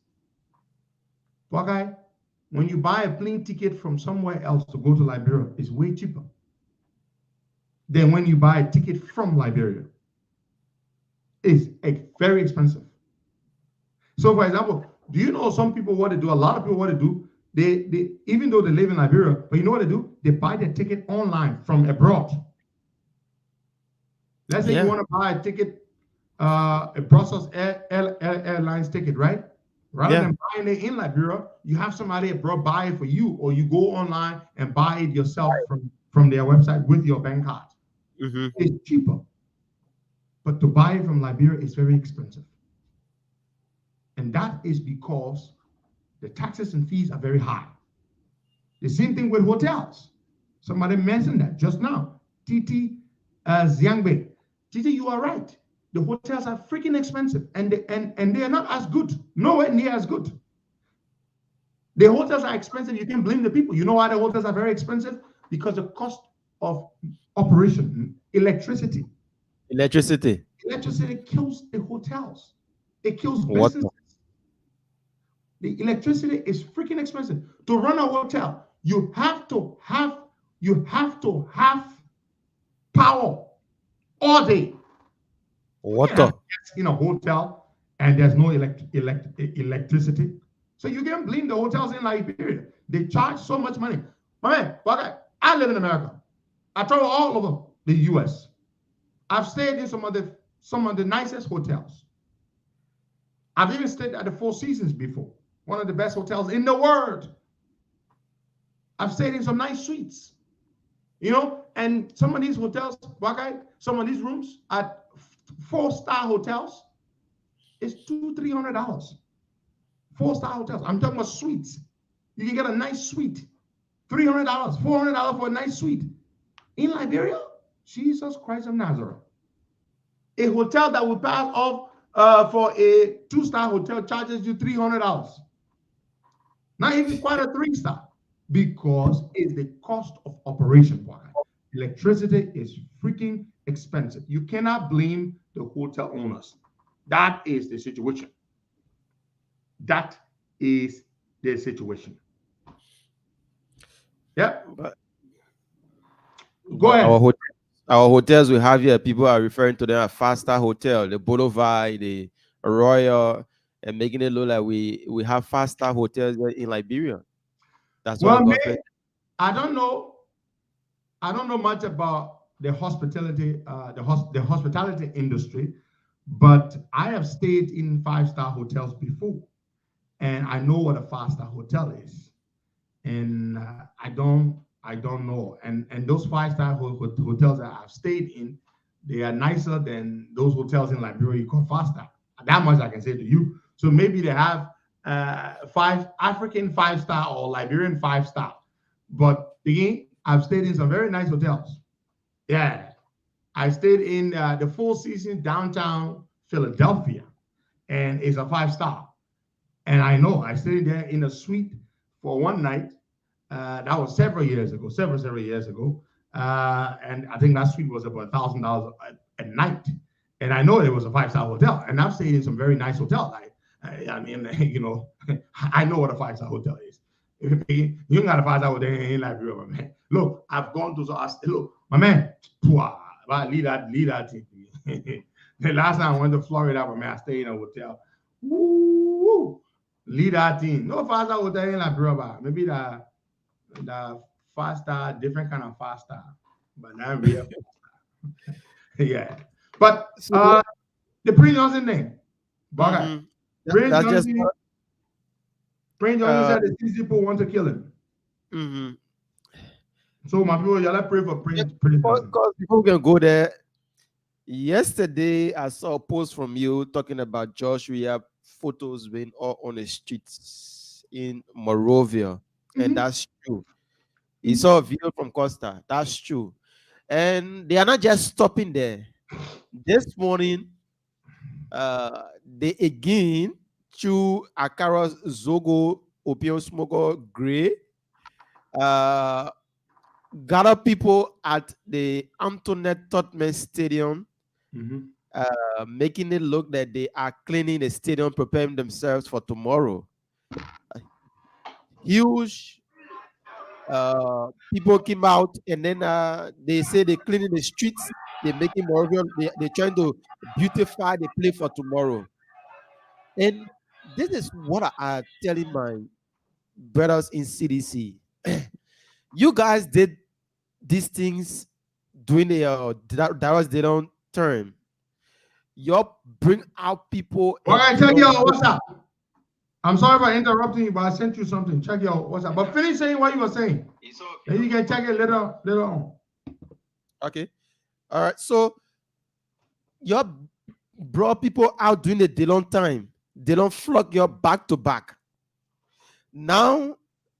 Okay, when you buy a plane ticket from somewhere else to go to Liberia, it's way cheaper than when you buy a ticket from Liberia. It's very expensive. So, for example, do you know some people what they do? A lot of people what they do, they even though they live in Liberia, but you know what they do? They buy their ticket online from abroad. Let's say you want to buy a ticket, a Brussels Airlines ticket, right? Rather than buying it in Liberia, you have somebody abroad buy it for you, or you go online and buy it yourself from their website with your bank card. It's cheaper. But to buy it from Liberia is very expensive. And that is because the taxes and fees are very high. The same thing with hotels. Somebody mentioned that just now. Titi Ziangbe. Titi, you are right. The hotels are freaking expensive, and they are not as good. Nowhere near as good. The hotels are expensive. You can't blame the people. You know why the hotels are very expensive? Because the cost of operation, electricity. Electricity kills the hotels. It kills businesses. The electricity is freaking expensive. To run a hotel, you have to have power all day. Water in a hotel, and there's no electricity. So you can't blame the hotels in Liberia. They charge so much money. My man, I live in America. I travel all over the U.S. I've stayed in some of the nicest hotels. I've even stayed at the Four Seasons before, one of the best hotels in the world. I've stayed in some nice suites, and some of these hotels, some of these rooms at 4-star hotels, it's $200-$300. 4-star hotels. I'm talking about suites. You can get a nice suite, $300, $400 for a nice suite. In Liberia, Jesus Christ of Nazareth. A hotel that will pass off for a 2-star hotel charges you $300. Not even quite a 3-star, because it's the cost of operation. Electricity is freaking expensive. You cannot blame the hotel owners. That is the situation. That is the situation. Yeah. Go ahead. Our hotels we have here, people are referring to them as 5-star hotel, the Boulevard, the Royal, and making it look like we have 5-star hotels in Liberia. That's what I don't know much about the hospitality, the hospitality industry, but I have stayed in 5-star hotels before, and I know what a 5-star hotel is, and I don't know. And those 5-star hotels that I've stayed in, they are nicer than those hotels in Liberia you call 5-star. That much I can say to you. So maybe they have 5 African 5-star or Liberian 5-star. But again, I've stayed in some very nice hotels. Yeah. I stayed in the Four Seasons downtown Philadelphia, and it's a 5-star. And I know I stayed there in a suite for one night. That was several years ago. And I think that suite was about $1,000 a night. And I know it was a 5-star hotel. And I've stayed in some very nice hotels. I mean, you know, I know what a 5-star hotel is. You ain't got a 5-star hotel in Liberia, my man. Look, I've gone to look, my man. Lead that thing. The last time I went to Florida, my man, I stayed in a hotel. Woo! Lead that thing. No 5-star hotel in Liberia. Maybe the 5-star, different kind of 5-star, but not real 5-star. Yeah. But the Prince Johnson name. Prince Johnson said the people want to kill him. So my people, y'all pray for Prince Johnson. Because people can go there. Yesterday, I saw a post from you talking about Joshua photos being all on the streets in Monrovia, and that's true. He saw a video from Costa. That's true. And they are not just stopping there. This morning, they again through Akara's Zogo Opium Smoker Gray gather people at the Antoinette Totman Stadium, making it look that they are cleaning the stadium, preparing themselves for tomorrow. Huge people came out, and then they say they're cleaning the streets, they're making more, they're trying to beautify the place for tomorrow. And this is what I'm telling my brothers in CDC. You guys did these things during the Darius Dillon term. You bring out people. All right, check your WhatsApp. I'm sorry for interrupting you, but I sent you something. Check your WhatsApp. But finish saying what you were saying. It's okay. Then you can check it later on. Okay. All right. So you brought people out during the Dillon time. They don't flock your back to back. Now,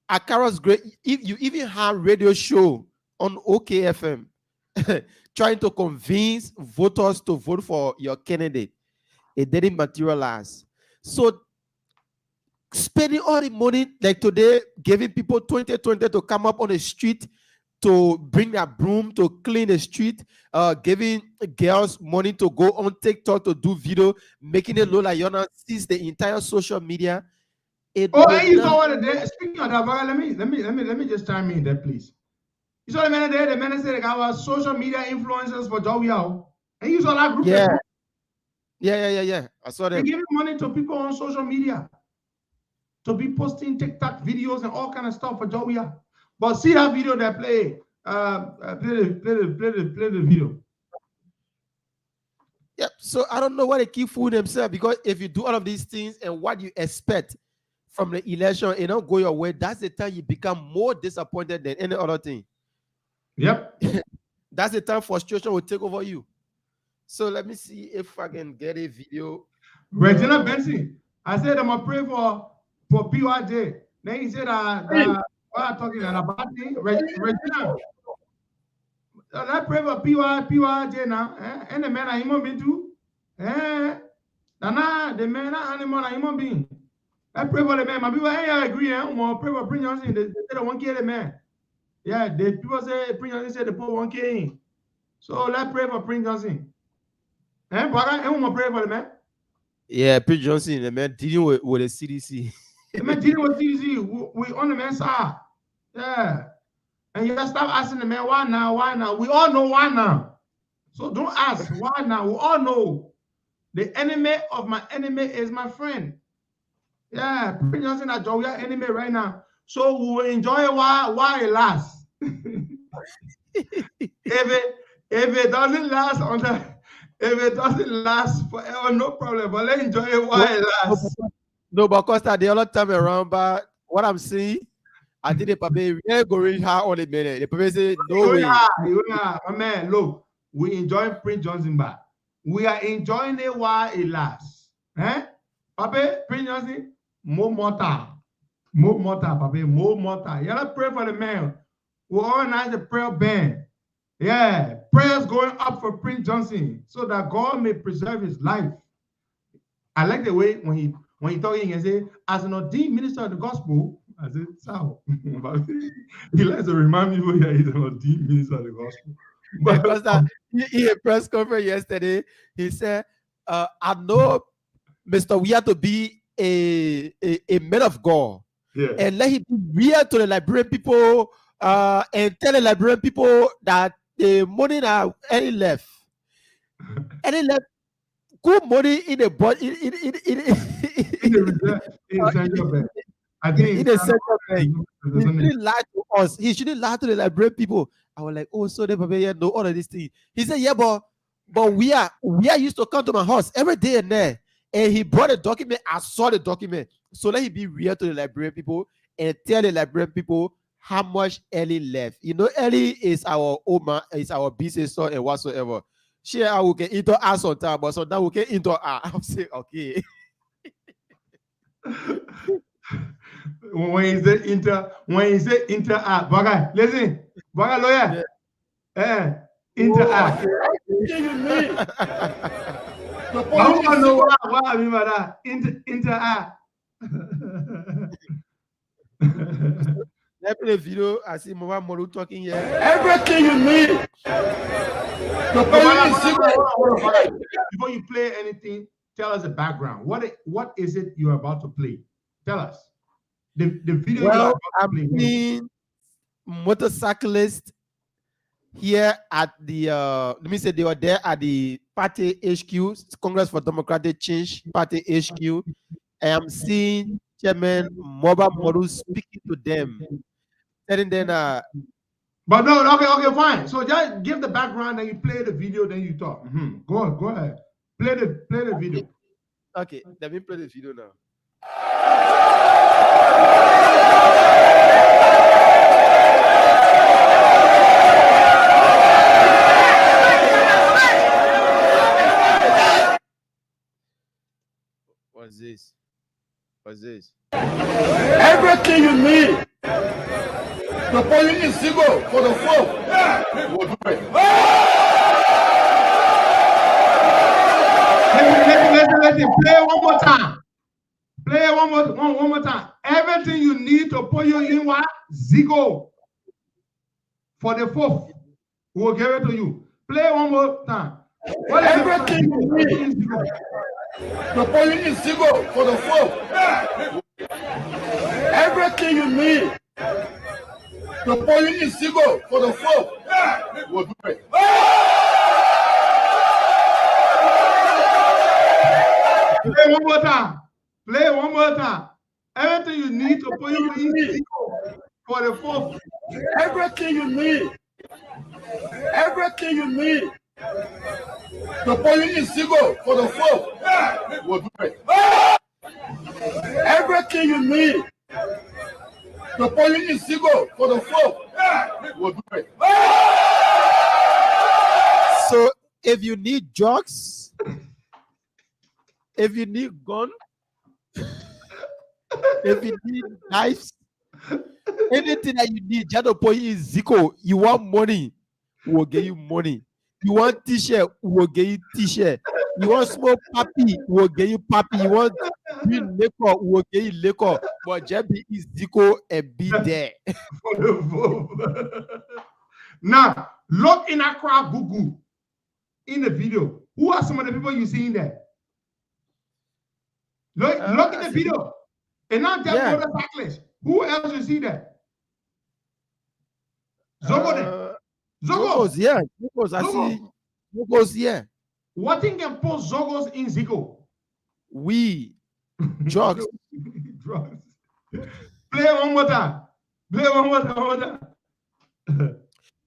Akara's great. If you even have radio show on OKFM trying to convince voters to vote for your candidate, it didn't materialize. So spending all the money like today, giving people 2020 to come up on the street to bring their broom to clean the street, giving girls money to go on TikTok to do video, making it look like you're not sees the entire social media. You saw what they speaking of that, let me just chime in there, please. You saw the man there, the man said they got social media influencers for Joe Yao. And you saw that group. Yeah. I saw that. They're giving money to people on social media to be posting TikTok videos and all kind of stuff for Joe Yao. But see that video they play the video. Yep. So I don't know why they keep fooling themselves, because if you do all of these things and what you expect from the election, it don't go your way, that's the time you become more disappointed than any other thing. Yep. That's the time frustration will take over you. So let me see if I can get a video. Regina Benson, I said I'm gonna pray for PYJ. Then he said what I'm talking about Regina. I pray for PYJ now. And the man a human being too. The man a animal a human being. I pray for the man. My people, I agree. I'm gonna pray for Prince Johnson. They don't want to kill the man. Yeah, the people say Prince Johnson said the poor won't kill him. So let's pray for Prince Johnson. I'm gonna pray for the man. Yeah, Prince Johnson, the man dealing with the CDC. The man dealing with CDC. We on the man's side. Yeah. And you gotta stop asking the man why now. We all know why now. So don't ask why now. We all know the enemy of my enemy is my friend. Yeah, Prince Johnson is your enemy right now. So we will enjoy it while it lasts. if it doesn't last forever, no problem. But let's enjoy it while it lasts. No, but Costa, the other time around, but what I'm saying, I think the paper really going hard on the minute. The paper say no way. My man, look, we enjoy Prince Johnson back. We are enjoying it while it lasts. Eh? Papa, Prince Johnson, more mortar. More mortar, Papa, more mortar. You gotta pray for the man. We organize a prayer band. Yeah, prayers going up for Prince Johnson so that God may preserve his life. I like the way when he talking and say, as an ordained minister of the gospel, I said, so he likes to remind me that he's an ordained minister of the gospel. But Because in a press conference yesterday, he said, I know, Mr. We have to be a man of God. yeah. And let him be real to the Liberian people and tell the Liberian people that the money now any left. Any left good money in the budget in the central bank. I think in the central bank. He shouldn't lie to us. He shouldn't lie to the Liberian people. I was like, oh, so the Papa know all of these things. He said, yeah, but we are used to come to my house every day and there. And he brought a document. I saw the document. So let him be real to the Liberian people and tell the Liberian people how much Ellie left. You know, Ellie is our Oma, is our business son and whatsoever. She I will get into us on time, but sometimes we get into her. I'm saying, okay. when he said inter Baga, listen, Baga lawyer. Yeah. Inter act. I want to know what I mean by that. Inter act. Let me the video. I see Mama Moru talking here. Everything you need. Before you play anything, tell us the background. What is it you're about to play? Tell us. The video you're about to play. I'm seeing motorcyclists here at the let me say they were there at the party HQ, Congress for Democratic Change Party HQ. I am seeing Chairman Moba Moru speaking to them. And then but no, okay, fine. So just give the background, then you play the video, then you talk. Go ahead. Play the video. Okay, let me play the video now. What's this? Everything you need. The polling is single for the phone. We'll do it. Let it play one more time. Play one more time. Everything you need to put you in what? Zigo. For the fourth. We'll give it to you. Play one more time. Everything you need. The polling is single for the phone. Everything you need. The polling is single for the phone. We'll do it. Play one more time. Everything you need to put you in single for the fourth. Everything you need. Everything you need. The polling is single for the phone. We'll do it. Everything you need. The polling is single for the phone. We'll do it. So if you need drugs, if you need gun, if you need knives, anything that you need, just to put in Zico. You want money, we'll give you money. You want t-shirt, we'll give you t-shirt. You want smoke pappy, we'll give you pappy. You want green liquor, we'll give you liquor. But just be Zico and be there. Now, look in Accra, Gugu, in the video. Who are some of the people you see in there? Look in the video. And not just motorcyclists. Who else you see there? Zogo there. Zogos, yeah. Zogos, I see. Zogos, yeah. What thing can post Zogos in Zico? We drugs. Drugs. Play one more time.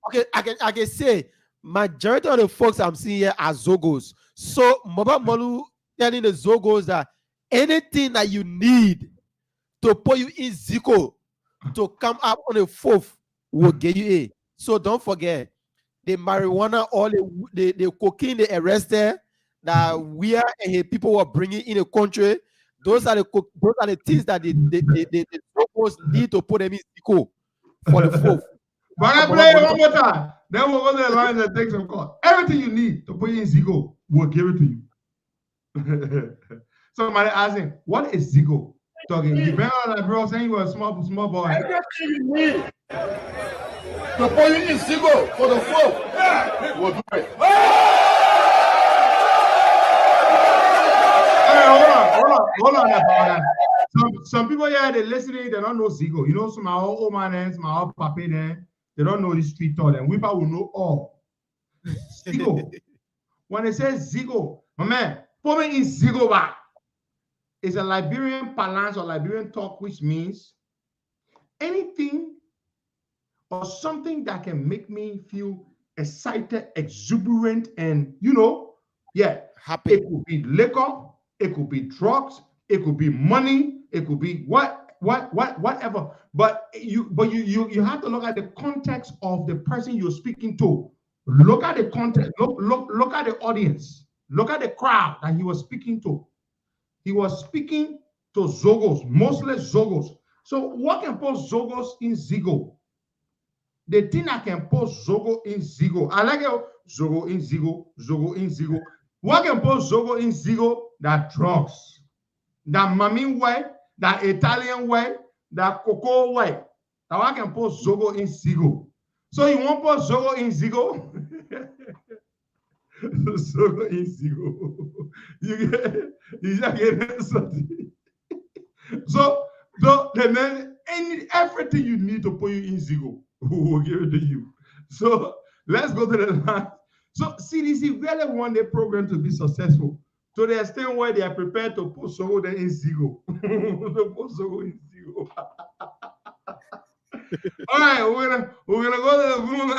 Okay, I can say majority of the folks I'm seeing here are Zogos. So Moba Molu telling the Zogos that anything that you need to put you in Zico to come up on the fourth will get you a. So don't forget the marijuana, all the cocaine they arrested, that we are and his people were bringing in a country. Those are the things that the locals need to put them in Zico for the fourth. But I play it one more time. Then we'll go to the line and take some calls. Everything you need to put in Zico, we'll give it to you. Somebody asking, what is Zico? Talking. You better like bro saying you were a small boy. Everything you need to put in Zico for the fourth. We'll do it. Hold on. Some people here, they're listening, they don't know Zigo. You know, some my old man, my old papi there, they don't know the street talk. And we will know all. Zigo. When they say Zigo, my man, put me in Zigo back. It's a Liberian parlance or Liberian talk, which means anything or something that can make me feel excited, exuberant, and happy. It could be liquor. It could be drugs, it could be money, it could be whatever. But you have to look at the context of the person you're speaking to. Look at the context, look at the audience, look at the crowd that he was speaking to. He was speaking to Zogos, mostly Zogos. So what can put Zogos in Zigo? The thing I can put Zogo in Zigo. I like it. Zogo in Zigo, Zogo in Zigo. What can put Zogo in Zigo? That drugs, that Mami way, that Italian way, that Cocoa way. Now I can put Zogo in Zigo. So you want to put Zogo in Zigo? Zogo in Zigo. You just get something. So then everything you need to put you in Zigo, we'll give it to you. So let's go to the line. So CDC really want their program to be successful. To the extent where they are prepared to put Zogo in Zigo. To put Zogo in Zigo. All right, we're gonna go to the room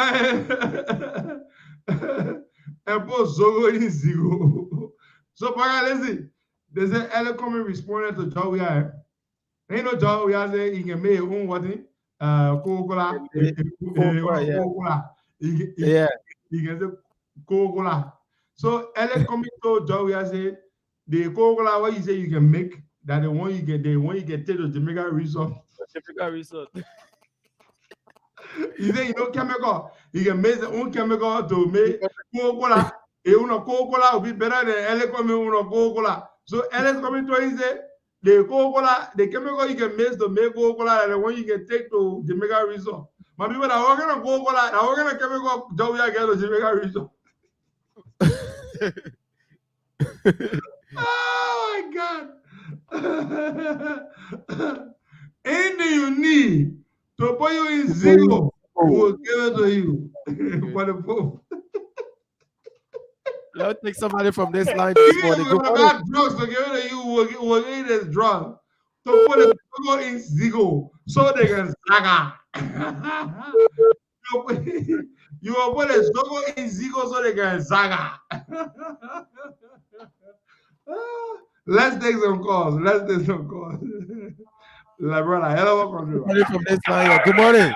and put Zogo in Zigo. So, listen, there's an early comment responded to John Weir. You know, John Weir said he can make his own what? Coca-Cola. Yeah. He can say Coca-Cola. So, early comment to John Weir said the Coca-Cola what you say you can make that the one you can take to Jamaica Resort. Jamaica Resort. He said, chemical. You can make your own chemical to make Coca-Cola. Coca-Cola will be better than Elecom Coca-Cola. So Elecom he said, the Coca-Cola, the chemical you can make to make Coca-Cola, the one you can take to Jamaica Resort. My people are working on Coca-Cola, are working on chemical job we are getting to Jamaica Resort. Oh my God. Anything you need to put you in Zigo, we'll give it to you. For the Pope. Let's take somebody from this line this morning. We're about drugs to give it to you. We'll give this drug to put the Zogo in Zigo so they can zaga. You will put the Zogo in Zigo so they can zaga. Let's take some calls. Brother, hello, from this line. Good morning.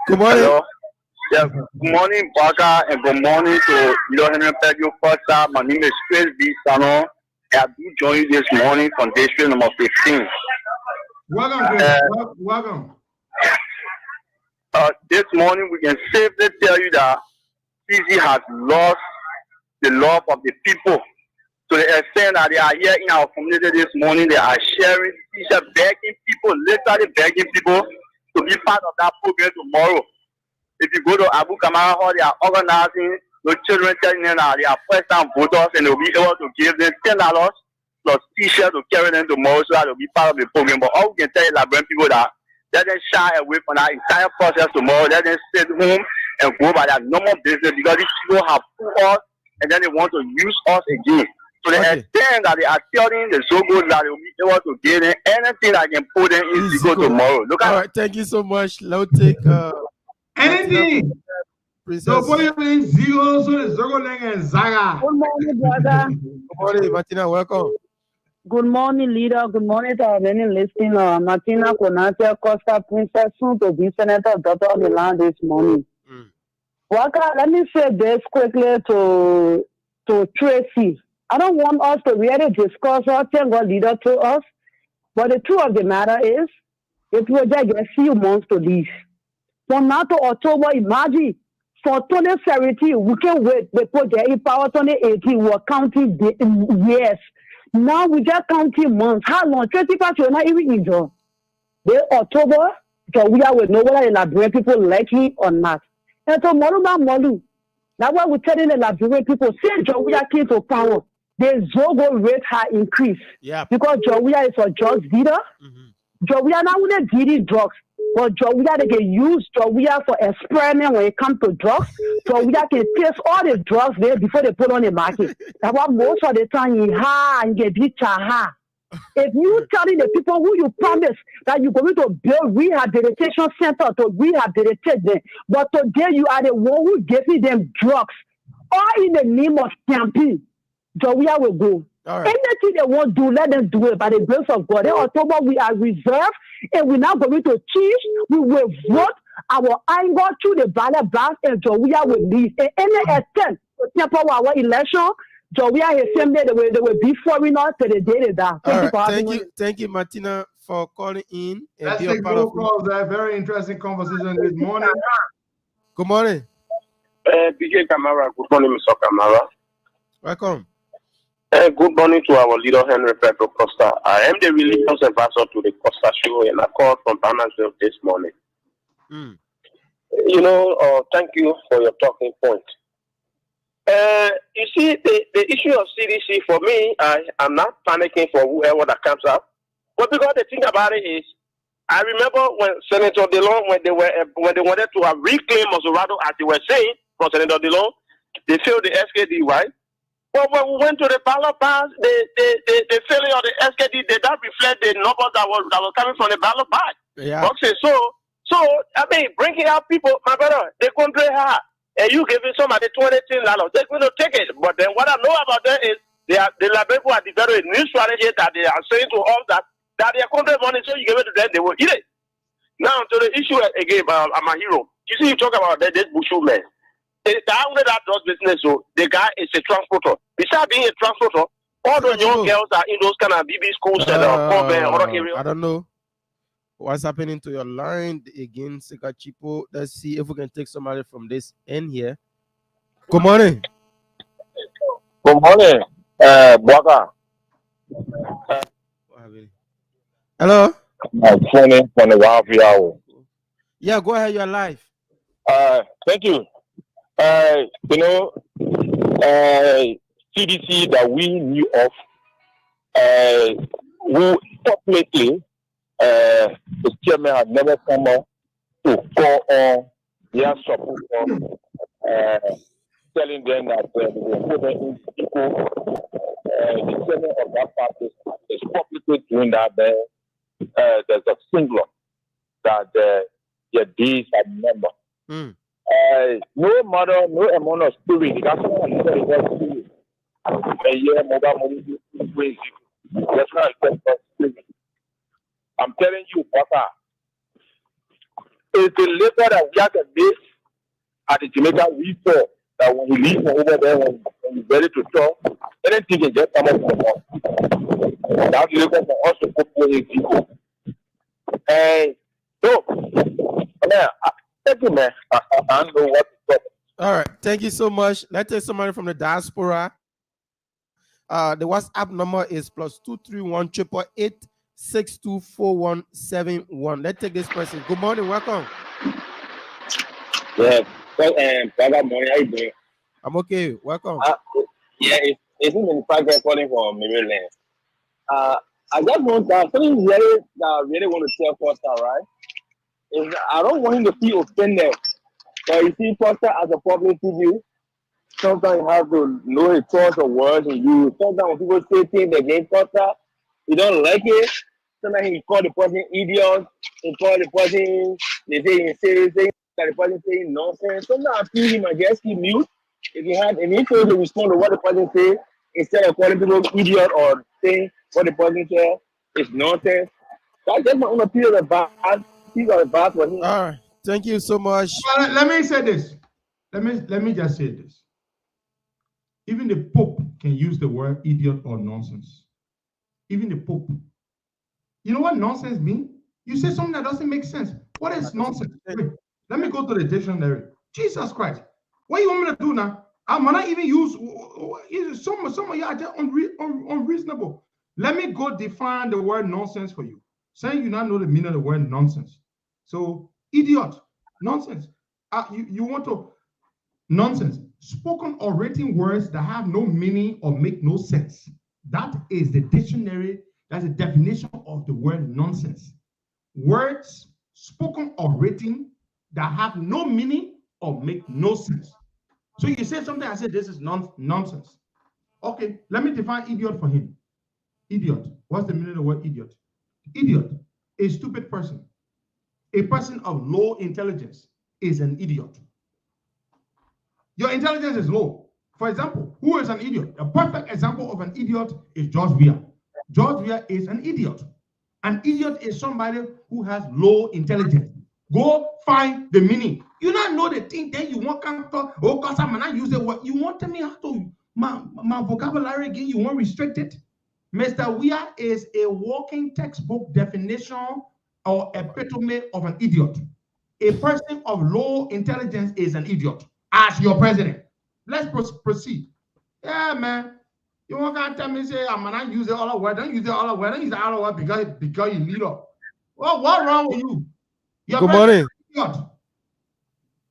Good morning. Hello. Yes, good morning, Baga, and good morning to Henry Pedro Costa. My name is Chris B. Sano. I do join you this morning from district number 15. Welcome. This morning, we can safely tell you that CZ has lost the love of the people. To the extent that they are here in our community this morning, they are sharing, begging people, literally begging people to be part of that program tomorrow. If you go to Abu Kamara Hall, they are organizing the children telling them that they are first-time voters and they'll be able to give them $10 plus t-shirts to carry them tomorrow so that they'll be part of the program. But all we can tell you, Liberian people, that let them shy away from that entire process tomorrow. Let them sit home and go by their normal business because these people have put us and then they want to use us again. So the extent that they are telling the Zogos that they will be able to get in anything that can put them in Zigo tomorrow. Look at right, thank you so much. Let's take anything. So put you in Zigo so the Zogo and Zaga. Good morning, brother. Good morning, Martina. Welcome. Good morning, leader. Good morning to our many listeners. Martina Konatia Costa, Princess, soon to be Senator, daughter of the land this morning. Waka, let me say this quickly to Tracy. I don't want us to really discuss what God leader to us, but the truth of the matter is, the project has few months to leave. From now to October, imagine for 2017, we can wait. The project in power 2018, we're counting years. Now we just counting months. How long? 25 you're not even enjoy. The October, so we are with no whether the Liberian people like it or not. And so Molu. That's why we're telling the Liberian people, since Jowia came to power, the Zogo rate has increased. Yeah. Because Jowia is a drug dealer. Jowia now only dealing drugs. But Jowia, they can use Jowia for experiment when it comes to drugs. Jowia can test all the drugs there before they put on the market. That's why most of the time you get ha. If you telling the people who you promise that you're going to build rehabilitation center to rehabilitate them, but today you are the one who giving them drugs, all in the name of campaign, Jowia will go. All right. Anything they want to do, let them do it by the grace of God. In October, we are reserved and we're not going to change. We will vote our anger through the ballot box and Jowia will leave. And any attempt to temper our election, Jowia has said that they will be foreigners to the day they die. Thank you, Martina, for calling in. And Let's be a take part more of calls. That very interesting conversation this morning. Good morning. PJ Kamara, good morning, Mr. Kamara. Welcome. Good morning to our leader, Henry Pedro Costa. I am the religious advisor to the Costa Show, and I called from Bannersville this morning. Thank you for your talking point. You see, the issue of CDC, for me, I'm not panicking for whoever that comes up. But because the thing about it is, I remember when Senator DeLong, when they wanted to reclaim Monrovia, as they were saying, from Senator DeLong, they failed the SKD, right? But when we went to the ballot box, the failure of the SKD did not reflect the numbers that was coming from the ballot box. Yeah. Okay, so I mean, bringing out people, my brother, they country hard. And you giving somebody $20 they're going to take it. But then what I know about them is the Liberia people are developing a new strategy that they are saying to us that they are country money, so you give it to them, they will eat it. Now to the issue again, I'm a hero. You see, you talk about this Buju man. The guy that does business, so the guy is a transporter. Besides being a transporter, all the young girls are in those kind of BB schools and other areas. I don't know what's happening to your line again, Sika Chipo. Let's see if we can take somebody from this end here. Good morning. Good morning, Bwaka. Hello. I'm phoning from the Monrovia. Yeah, go ahead. You're live. Thank you. CDC that we knew of, who fortunately, the chairman had never come up to call on their support, telling them that the people, the chairman of that party is publicly doing that. There's a singular that your days are numbered. No matter, no amount of spirit, that's why I never spirit. I'm telling you, Papa, it's the labor that we have to make at the Jamaica we saw that when we leave from over there, when we're ready to talk, anything can just come up from us. That's labor for us to put in people. And so, man, thank you, man. I don't know what to talk. All right, thank you so much. Let's take somebody from the diaspora. The WhatsApp number is +231 888 624171. Let's take this person. Good morning, welcome. Yeah, good morning. How you doing? I'm okay. Welcome. It's in the project calling from Maryland. I just want something really want to tell Costa, right? Is I don't want him to feel offended. But you see, Costa as a public figure, sometimes you have to know his choice of words and use. Sometimes when people say things against Costa, you don't like it. Sometimes he call the person idiot. He call the person, they say things that the person saying nonsense. Sometimes I feel him, I guess he mute. If he chose to respond to what the person say, instead of calling people idiot or saying what the person says is nonsense. That's just my own opinion about for him. All right. Thank you so much. Let me say this. Let me just say this. Even the Pope can use the word idiot or nonsense. Even the Pope. You know what nonsense means? You say something that doesn't make sense. What is nonsense? Wait, let me go to the dictionary. Jesus Christ. What you want me to do now? I'm not even use some of you are just unreasonable. Let me go define the word nonsense for you. Saying you not know the meaning of the word nonsense. So idiot, nonsense. You want to nonsense. Spoken or written words that have no meaning or make no sense. That is the dictionary. That's the definition of the word nonsense. Words spoken or written that have no meaning or make no sense. So you say something, I say this is nonsense. Okay, let me define idiot for him. Idiot. What's the meaning of the word idiot? Idiot, a stupid person. A person of low intelligence is an idiot. Your intelligence is low. For example, who is an idiot? A perfect example of an idiot is George Weah. George Weah is an idiot. An idiot is somebody who has low intelligence. Go find the meaning. You not know the thing, then you want to talk. Oh, because I'm not use the word. You want to tell me how to my vocabulary again? You want restrict it? Mr. Weah is a walking textbook definition or epitome of an idiot. A person of low intelligence is an idiot. As your president. Let's proceed. Yeah, man. You want to tell me say I'm not use the other word? Don't use the other word. Don't use the other word because you lead up. Well, what's wrong with you? Good morning. Idiot.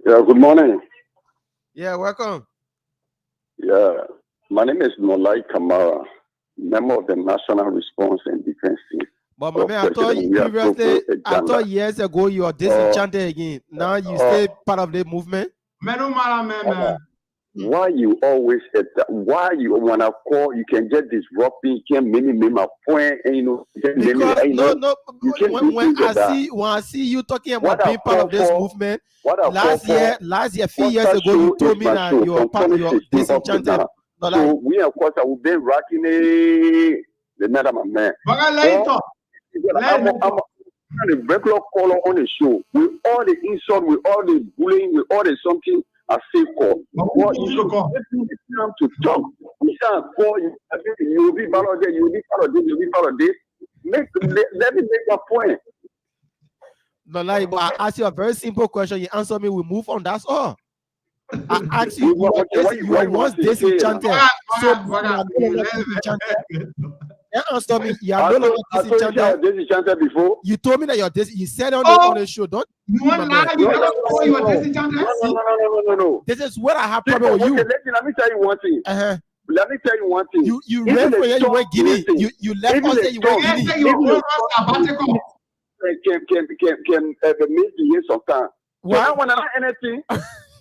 Yeah, good morning. Yeah, welcome. Yeah, my name is Nolai Kamara, member of the National Response and Defense Team. But my man, I thought years ago you were disenchanted again. Now you stay part of the movement. Man. Why you always at that? Why you when I call you can get disrupting, you can make my point, and you know. Because when I see you talking about being part of this movement, last year, few years ago, you told me that you're disenchanted. So we of course have been rocking the matter, my man. I'm a regular caller on the show with all the insult, with all the bullying, with all the something. I say call. What you should give me time to talk. We can't call you. You'll be part of this. You'll be part of this. You'll be part of this. Let me make a point. No, like, but I ask you a very simple question. You answer me. We move on. That's all. I ask you. You were once disenchanted. You answer me. You are no longer disenchanted before. You told me that you're you said on the show. Don't you want to lie? You never you were disenchanted. No. This is what I have problem with you. Let me tell you one thing. Let me tell you one thing. You ran for you were Guinea. You left us there. You were Guinea. You can misbehave sometimes. That one not anything.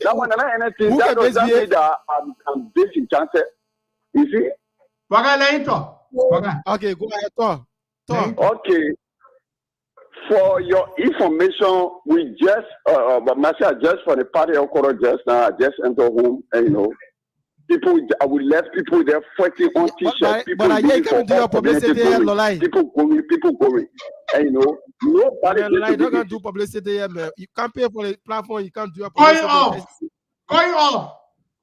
That one not anything. That does not mean that I'm disenchanted. You see? Okay, go ahead, talk. Okay. For your information, we just, myself, just for the party of Koro just now, I just entered home, and you know, we left people there fighting on t-shirts. But I can't do your publicity here, Lolai. People going, and you know, nobody. Lolai, not gonna do publicity here, man. You can't pay for the platform. You can't do your publicity. Going off.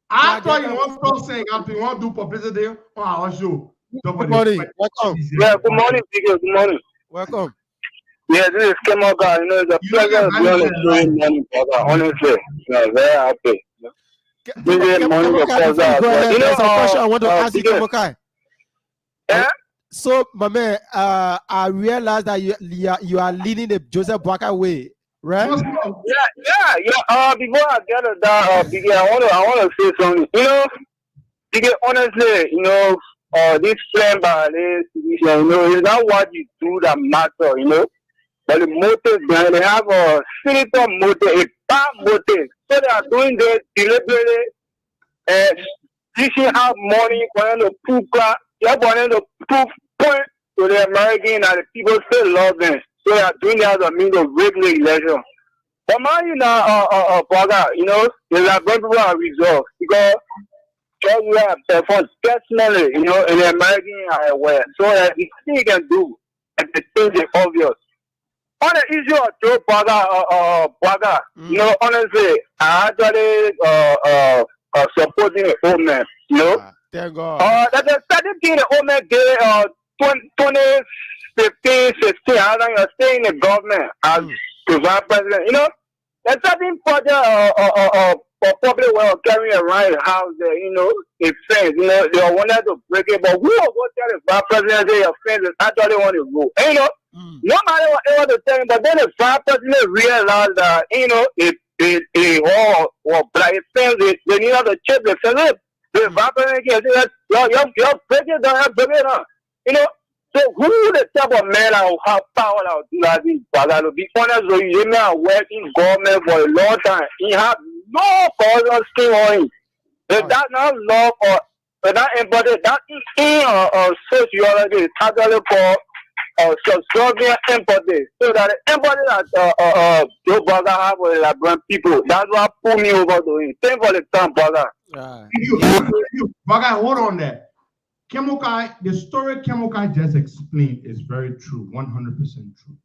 I thought you want to stop saying after you want to do publicity on our show. Good morning. Welcome. Yeah, good morning, Bigger. Good morning. Welcome. Yeah, this is Sycam Motors. You know, it's a pleasure to be on the show in morning, brother. Honestly, very happy. There's a question I want to ask you, Kamokai. Yeah? So, my man, I realized that you are leading the Joseph Boakai way, right? Yeah. Before I get to that, Bigger, I want to say something. You know, Bigger, honestly, you know, this flame by this, you know, it's not what you do that matter, you know. But the motives, they have a sinister motive, a bad motive. So they are doing this deliberately and dishing out money for them to prove that. They're wanting to prove point to the American that the people still love them. So they are doing that as a means of rigging the election. But man, you know, brother, you know, there's a bunch of people are resolved because we have performed personally, you know, in the American way. So the thing you can do, and the thing is obvious. On the issue of Joe Baga, you know, honestly, I actually supporting the old man, you know. Thank God. That's the second thing the old man did 2015, 16, I don't know, stay in the government as the vice president, you know. There's certain project for public well carrying around the house there, you know, a fence, you know, they wanted to break it, but who will tell the vice president say your fence is actually on the road? And, you know, nobody was able to tell him, but then the vice president realized that, you know, black fence, they needed to check the fence. The vice president can say that, your break it down, break it down. You know, so who the type of man that will have power that will do that? To be honest with you, may have worked in government for a long time. He have no corruption scheme on him. If that not law or that embodied, that is in sociology, it's actually for subservient empathy. So that the empathy that Joe Baga have with the Liberian people, that's what pulled me over to him. Thank for the time, Baga. Baga, hold on there. Kemokai, the story Kemokai just explained is very true, 100% true.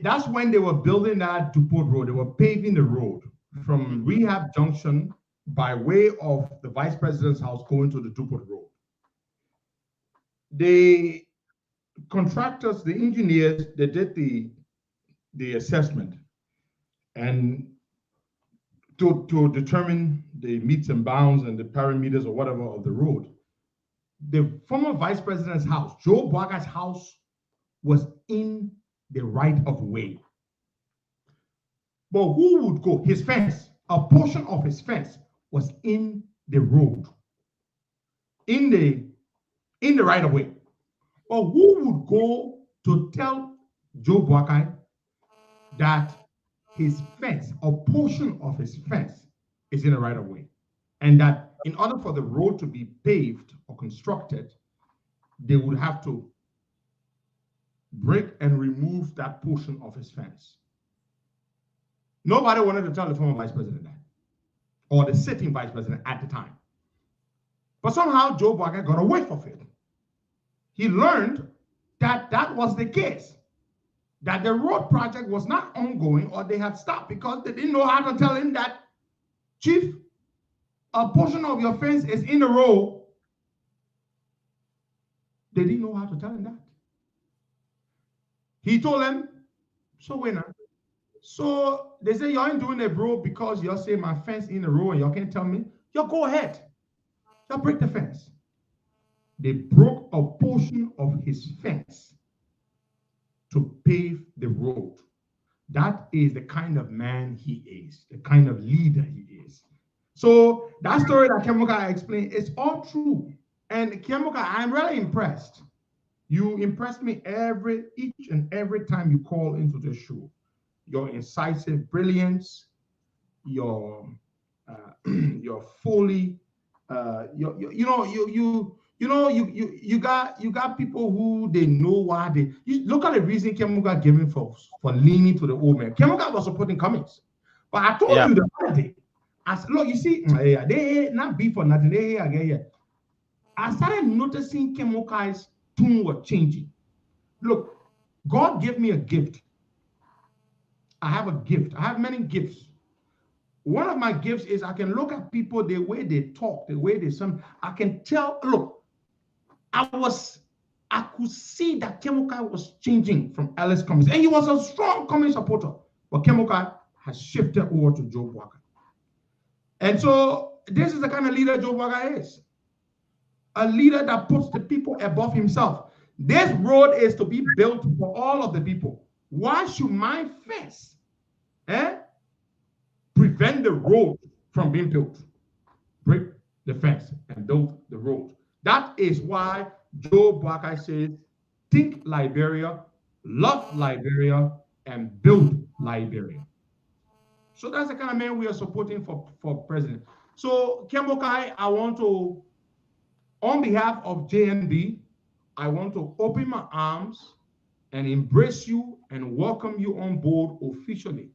That's when they were building that Dupont Road. They were paving the road from Rehab Junction by way of the vice president's house going to the Dupont Road. The contractors, the engineers, they did the assessment and to determine the meets and bounds and the parameters or whatever of the road. The former vice president's house, Joe Baga's house, was in the right of way. But who would go? His fence, a portion of his fence was in the road, in the right of way. But who would go to tell Joe Baga that his fence, a portion of his fence, is in the right of way? And that in order for the road to be paved or constructed, they would have to break and remove that portion of his fence. Nobody wanted to tell the former vice president that, or the sitting vice president at the time. But somehow Joe Baga got away from it. He learned that that was the case, that the road project was not ongoing or they had stopped because they didn't know how to tell him that, Chief, a portion of your fence is in the road. They didn't know how to tell him that. He told them, so wait now. So they say, y'all ain't doing the road because y'all say my fence in the road and y'all can't tell me. Y'all go ahead. Y'all break the fence. They broke a portion of his fence to pave the road. That is the kind of man he is, the kind of leader he is. So that story that Kemoka explained is all true. And Kemoka, I'm really impressed. You impress me each and every time you call into the show. Your incisive brilliance, your fully, you got people who they know why you look at the reason Kemoka giving for leaning to the old man. Kemoka was supporting Cummings, but I told you the other day. I said, look, you see, they not beef for nothing. I started noticing Kemoka's tune was changing. Look, God gave me a gift. I have a gift. I have many gifts. One of my gifts is I can look at people, the way they talk, the way they sound. I can tell, look, I could see that Kemoka was changing from Alice Cummings. And he was a strong Cummings supporter. But Kemoka has shifted over to Joe Baga. And so this is the kind of leader Joe Baga is. A leader that puts the people above himself. This road is to be built for all of the people. Why should my fence prevent the road from being built? Break the fence and build the road. That is why Joe Baga says, think Liberia, love Liberia, and build Liberia. So that's the kind of man we are supporting for president. So Kemokai, I want to, on behalf of JNB, I want to open my arms and embrace you and welcome you on board officially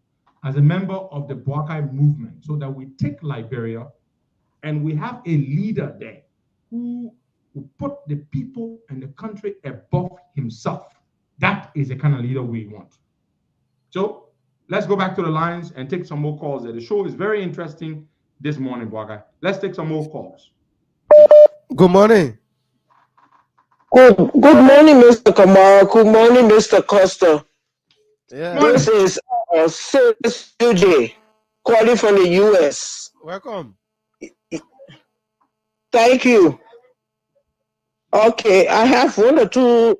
as a member of the Boakai movement so that we take Liberia and we have a leader there who put the people and the country above himself. That is the kind of leader we want. So let's go back to the lines and take some more calls there. The show is very interesting this morning, Boga. Let's take some more calls. Good morning. Good morning, Mr. Kamara. Good morning, Mr. Costa. Yeah. This is Sis UJ calling from the US. Welcome. Thank you. Okay, I have one or two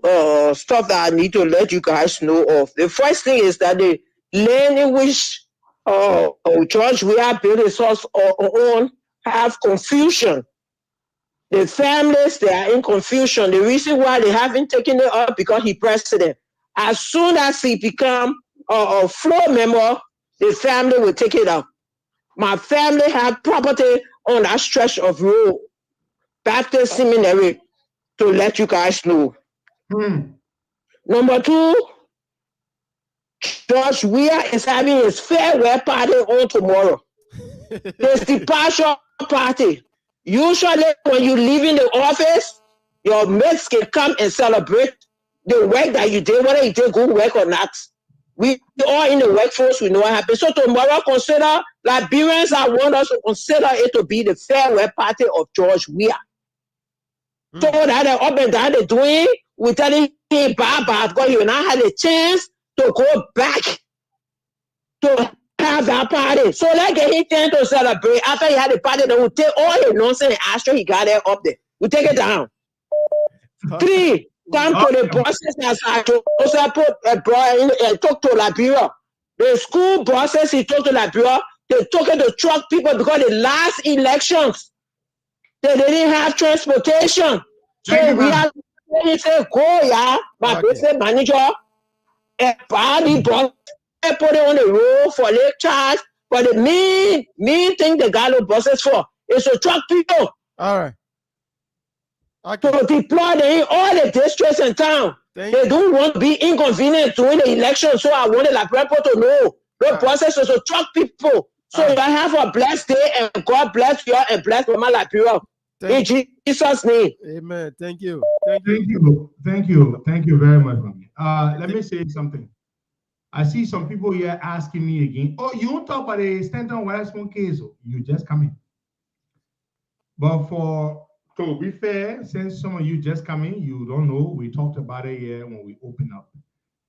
stuff that I need to let you guys know of. The first thing is that the land in which George we are building his house on have confusion. The families, they are in confusion. The reason why they haven't taken it up because he president. As soon as he become a floor member, the family will take it up. My family have property on that stretch of road, Baptist Seminary, to let you guys know. Number two, George Weah is having his farewell party on tomorrow. His departure party. Usually, when you leave in the office, your mates can come and celebrate the work that you did, whether you did good work or not. We all in the workforce, we know what happened. So tomorrow, consider Liberians, I want us to consider it to be the farewell party of George Weah. So that they're up and down, they're doing, we're telling him bye-bye, because you now had a chance to go back to have that party. So let's get him time to celebrate. After he had the party, then we'll take all the nonsense and after he got there up there. We'll take it down. 3, come to the buses as I also put a boy and talk to Liberia. The school buses he talked to Liberia, they took it to truck people because the last elections, they didn't have transportation. So we are say, go, yeah, my business manager, and body bus. They put it on the road for late charge, but the main thing they got no buses for is to truck people. All right. Okay. To deploy them in all the districts in town. They don't want to be inconvenient during the election, so I wanted like people to know the buses is to truck people. So you have a blessed day, and God bless you and bless Mama Liberia. In Jesus' name. Amen. Thank you. Thank you very much, mommy. Let me say something. I see some people here asking me again, oh, you won't talk about the Stanton Witherspoon case. You just come in. But to be fair, since some of you just come in, you don't know, we talked about it here when we open up.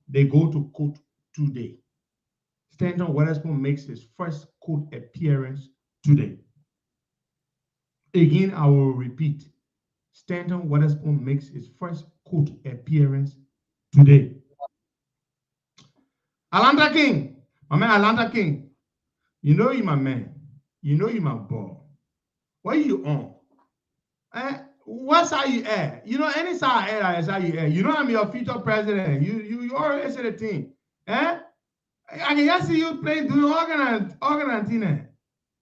They go to court today. Stanton Witherspoon makes his first court appearance today. Again, I will repeat. Stanton Witherspoon makes his first court appearance today. Alanda King, my man Alanda King, you know you my man, you know you my boy. What are you on? What's how you air? You know, any side air is how you air. You know I'm your future president. You already said the thing. I can just see you playing doing organ.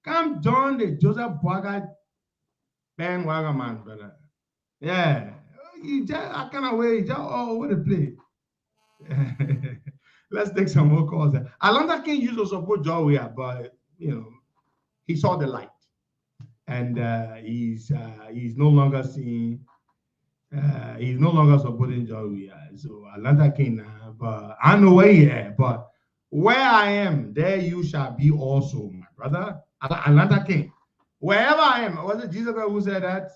Come join the Joseph Boaga bandwagon man, brother. Yeah. You just I cannot wait, just all over the place. Let's take some more calls. Alanda King used to support George Weah, but you know, he saw the light, and he's no longer seeing. He's no longer supporting George Weah. So Alanda King now, but I know where he is. But where I am, there you shall be also, my brother. Alanda King, wherever I am, was it Jesus who said that?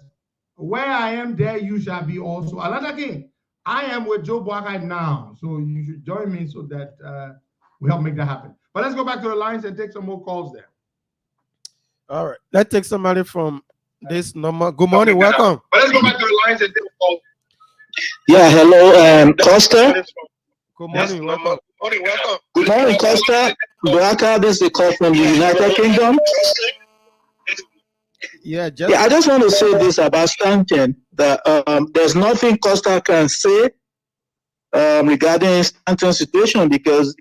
Where I am, there you shall be also. Alanda King. I am with Joe Boakai now, so you should join me so that we help make that happen. But let's go back to the lines and take some more calls there. All right, let's take somebody from this number. Good morning, welcome. But let's go back to the lines and take calls. Yeah, hello, Costa. Good morning, welcome. Good morning, Costa. Boakai, this is the call from the United Kingdom. Yeah, I just want to say this about Stanton, that there's nothing Costa can say regarding Stanton's situation because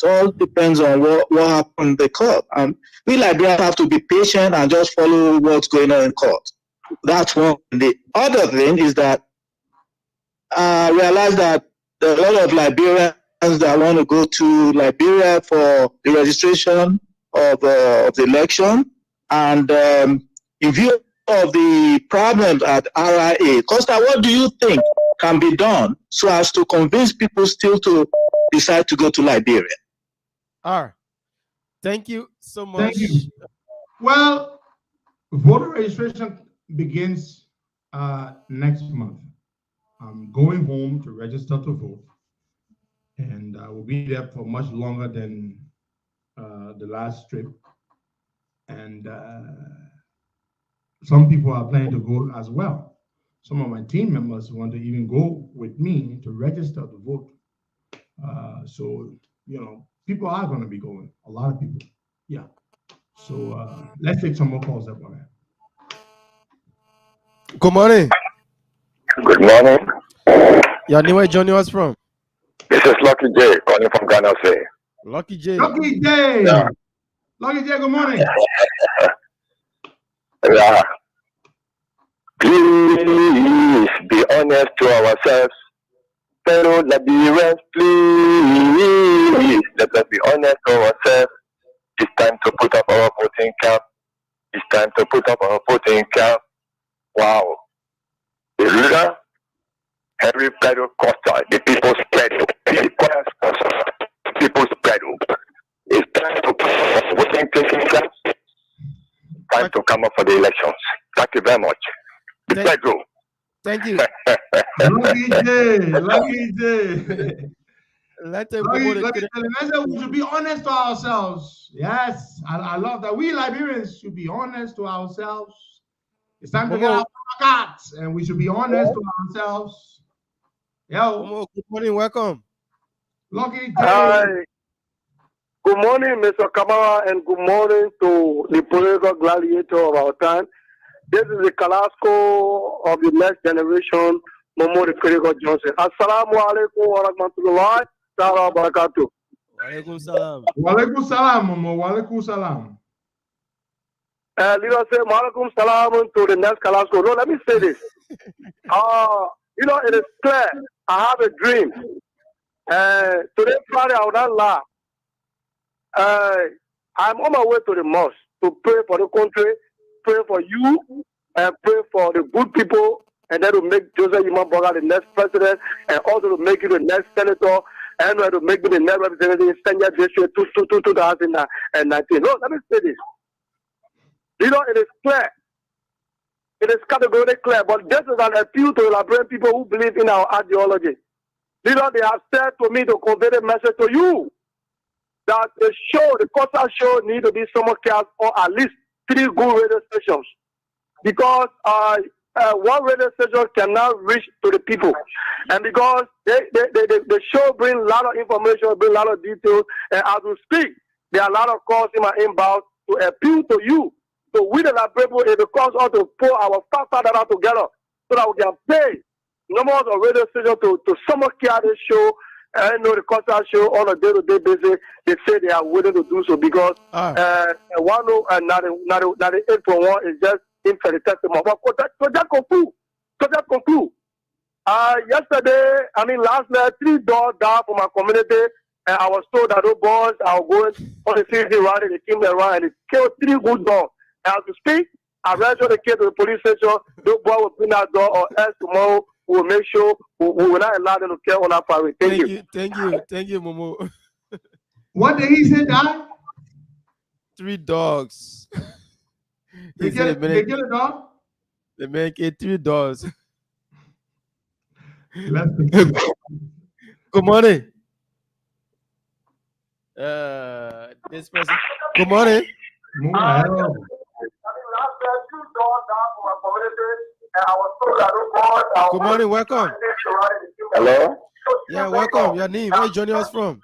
it all depends on what happened in the court. And we Liberians have to be patient and just follow what's going on in court. That's one. The other thing is that I realize that there are a lot of Liberians that want to go to Liberia for the registration of the election. And in view of the problems at RIA, Costa, what do you think? can be done so as to convince people still to decide to go to Liberia? Thank you so much. Thank you. Well, voter registration begins next month. I'm going home to register to vote, and I will be there for much longer than the last trip. And some people are planning to go as well. Some of my team members want to even go with me to register to vote. So, people are going to be going, a lot of people. Yeah. So let's take some more calls up on that. Good morning. Good morning. Your name, where joining us from? This is Lucky J calling from Ghana. Say. Lucky J. Lucky J. Yeah. Lucky J, good morning. Yeah. Please be honest to ourselves. Fellow Liberians, please let us be honest to ourselves. It's time to put up our voting cap. It's time to put up our voting cap. Wow. The leader, Henry Pedro Costa, the people's Pedro, the people's Pedro. It's time to put up our voting caps. Time to come up for the elections. Thank you very much. Pedro. Thank you. Lucky J. Lucky J. We should be honest to ourselves. Yes, I love that. We Liberians should be honest to ourselves. It's time to get our cards, and we should be honest to ourselves. Yo. Good morning. Welcome. Lucky J. Hi. Good morning, Mr. Kamara, and good morning to the political gladiator of our time. This is the Kalasco of the next generation, Momo the Critical Johnson. Assalamu alaikum wa rahmatullahi wa barakatuh. Wa alaikum salam. Wa alaikum salam, Momo. Wa alaikum salam. Leader say, wa alaikum salam to the next Kalasco. No, let me say this. It is clear. I have a dream. Today, Friday, I will not laugh. I'm on my way to the mosque to pray for the country, pray for you, and pray for the good people, and then to make Joseph Imamboga the next president, and also to make you the next senator, and to make me the next representative in Senya District 2019. No, let me say this. It is clear. It is categorically clear, but this is an appeal to the Liberian people who believe in our ideology. They have said to me to convey the message to you that the Costa Show need to be summer cast or at least 3 good radio stations, because one radio station cannot reach to the people, and because the show bring a lot of information, bring a lot of details, and as we speak, there are a lot of calls in my inbox to appeal to you. So we the people, it becomes us to pull our $5,000 together so that we can pay numbers of radio stations to summer care this show. And the Costa Show on a day-to-day basis, they say they are willing to do so because 98 for 1 is just infinite testimony. But to just conclude, last night, 3 dogs died from my community, and I was told that those boys are going on the CC rally, they came around and they killed 3 good dogs. As we speak, I registered the kid to the police station, those boys will open that door, or else tomorrow we will make sure we will not allow them to care on our private. Thank you. Thank you, Momo. What did he say, Dad? 3 dogs. They get a dog? The man get 3 dogs. Good morning. This person. Good morning. Good morning, welcome. Hello? Yeah, welcome. Your name, where are you joining us from?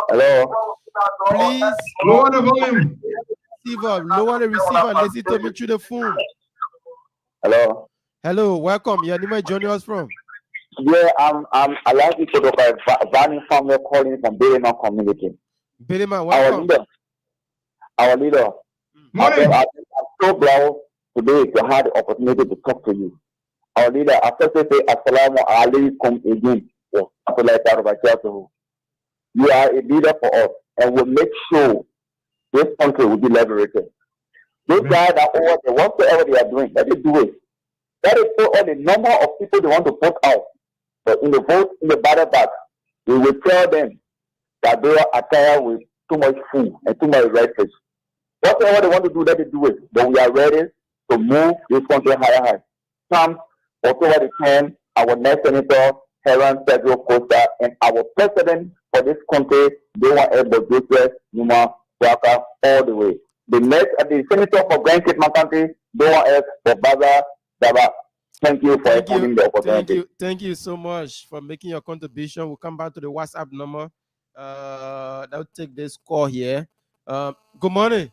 Hello? Please lower the volume. Lower the receiver. Listen to me through the phone. Hello? Hello, welcome. Your name, where are you joining us from? Yeah, I'm allowed to talk about Vanny family calling from Belema community. Belema, welcome. Our leader. I'm so proud today to have the opportunity to talk to you. Our leader, after say Assalamu alaikum again, you are a leader for us, and we'll make sure this country will be liberated. Those guys are over there, whatsoever they are doing, let them do it. That is for all the number of people they want to put out. But in the vote, in the ballot box, we will tell them that they are tired with too much food and too much red fish. Whatever they want to do, let them do it. But we are ready to move this country higher. Come October the 10th, our next senator, Heron Pedro Costa, and our president for this country, they want Joseph Numa Waka all the way. The senator for Grand Cape County, they want Baza Daba. Thank you for having the opportunity. Thank you so much for making your contribution. We'll come back to the WhatsApp number. That will take this call here. Good morning.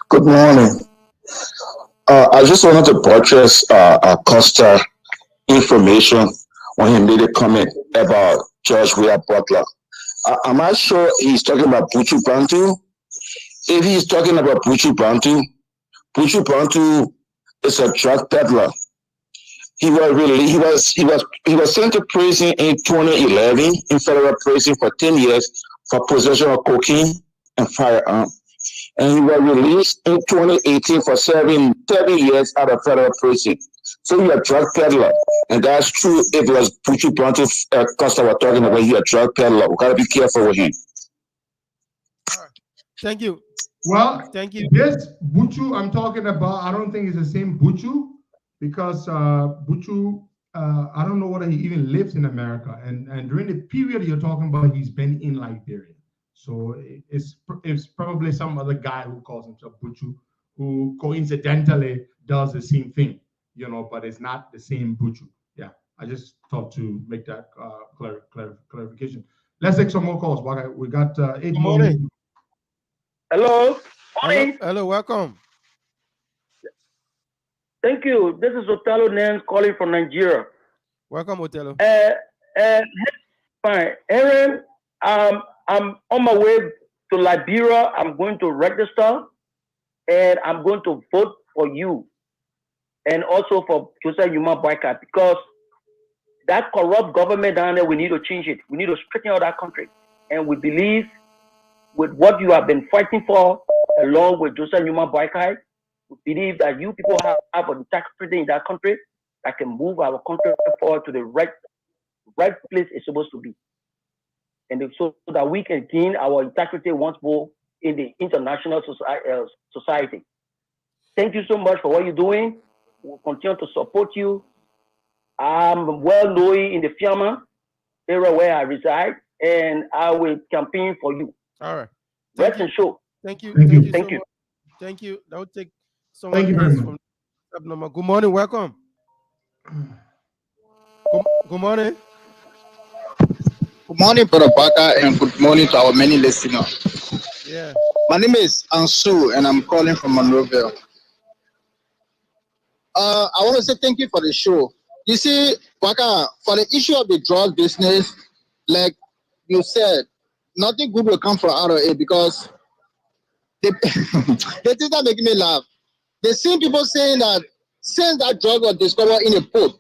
Good morning. I just wanted to purchase Costa information when he made a comment about George Weah Butler. I'm not sure he's talking about Buju Banton. If he's talking about Buju Banton is a drug peddler. He was sent to prison in 2011 in federal prison for 10 years for possession of cocaine and firearm. And he was released in 2018 for serving 30 years out of federal prison. So he's a drug peddler. And that's true if it was Buju Banton Costa we're talking about, he's a drug peddler. We gotta be careful with him. Thank you. Well, thank you. This Buju I'm talking about, I don't think it's the same Buju, because Buju, I don't know whether he even lives in America. And during the period you're talking about, he's been in Liberia. So it's probably some other guy who calls himself Buju, who coincidentally does the same thing, but it's not the same Buju. Yeah, I just thought to make that clarification. Let's take some more calls. We got 8 more minutes. Hello. Morning. Hello, welcome. Thank you. This is Otelo Nance calling from Nigeria. Welcome, Otelo. Fine. Aaron, I'm on my way to Liberia. I'm going to register, and I'm going to vote for you, and also for Joseph Yuma Boycott, because that corrupt government down there, we need to change it. We need to straighten out that country. And we believe with what you have been fighting for, along with Joseph Yuma Boycott, we believe that you people have a integrity in that country that can move our country forward to the right place it's supposed to be. And so that we can gain our integrity once more in the international society. Thank you so much for what you're doing. We'll continue to support you. I'm well known in the Fiamma area where I reside, and I will campaign for you. All right. Rest and show. Thank you. Thank you. Thank you. Thank you. That would take someone Thank you very else much. from number. Good morning. Welcome. Good morning. Good morning, Brother Parker, and good morning to our many listeners. Yeah. My name is Ansu, and I'm calling from Monrovia. I want to say thank you for the show. You see, Parker, for the issue of the drug business, like you said, nothing good will come from out of it, because the things that make me laugh. They see people saying that since that drug was discovered in a port,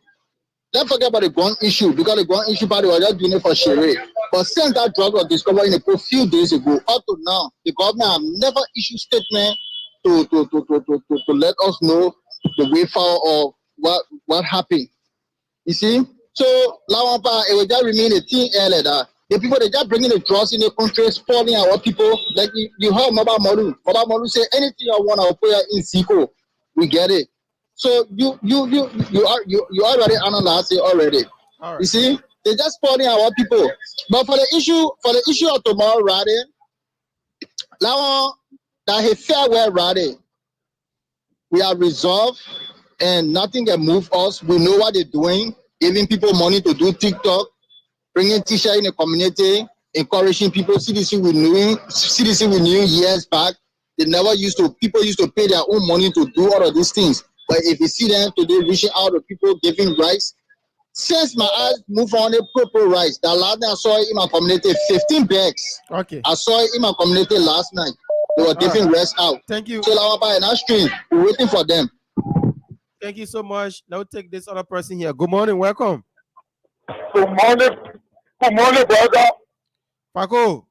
don't forget about the gun issue, because the gun issue party was just doing it for charade. But since that drug was discovered in a few days ago, up to now, the government have never issued statement to let us know the way forward of what happened. You see? So, it will just remain a thing earlier that the people, they just bringing the drugs in the country, spoiling our people. Like you heard Maba Molu. Maba Molu say, anything I want, I'll put it in Sycam. We get it. So you already analyzed it already. Right. You see, they're just spoiling our people. But for the issue of tomorrow, Rade, that he fair well, Rade, we are resolved, and nothing can move us. We know what they're doing, giving people money to do TikTok, bringing teachers in the community, encouraging people. CDC we knew years back. People used to pay their own money to do all of these things. But if you see them today reaching out to people, giving rights, since my eyes move on the pro rights, the last night I saw it in my community, 15 bags. Okay. I saw it in my community last night. They were giving rights out. Thank you. So in our stream, we're waiting for them. Thank you so much. Now take this other person here. Good morning. Welcome. Good morning. Good morning, brother. Paco.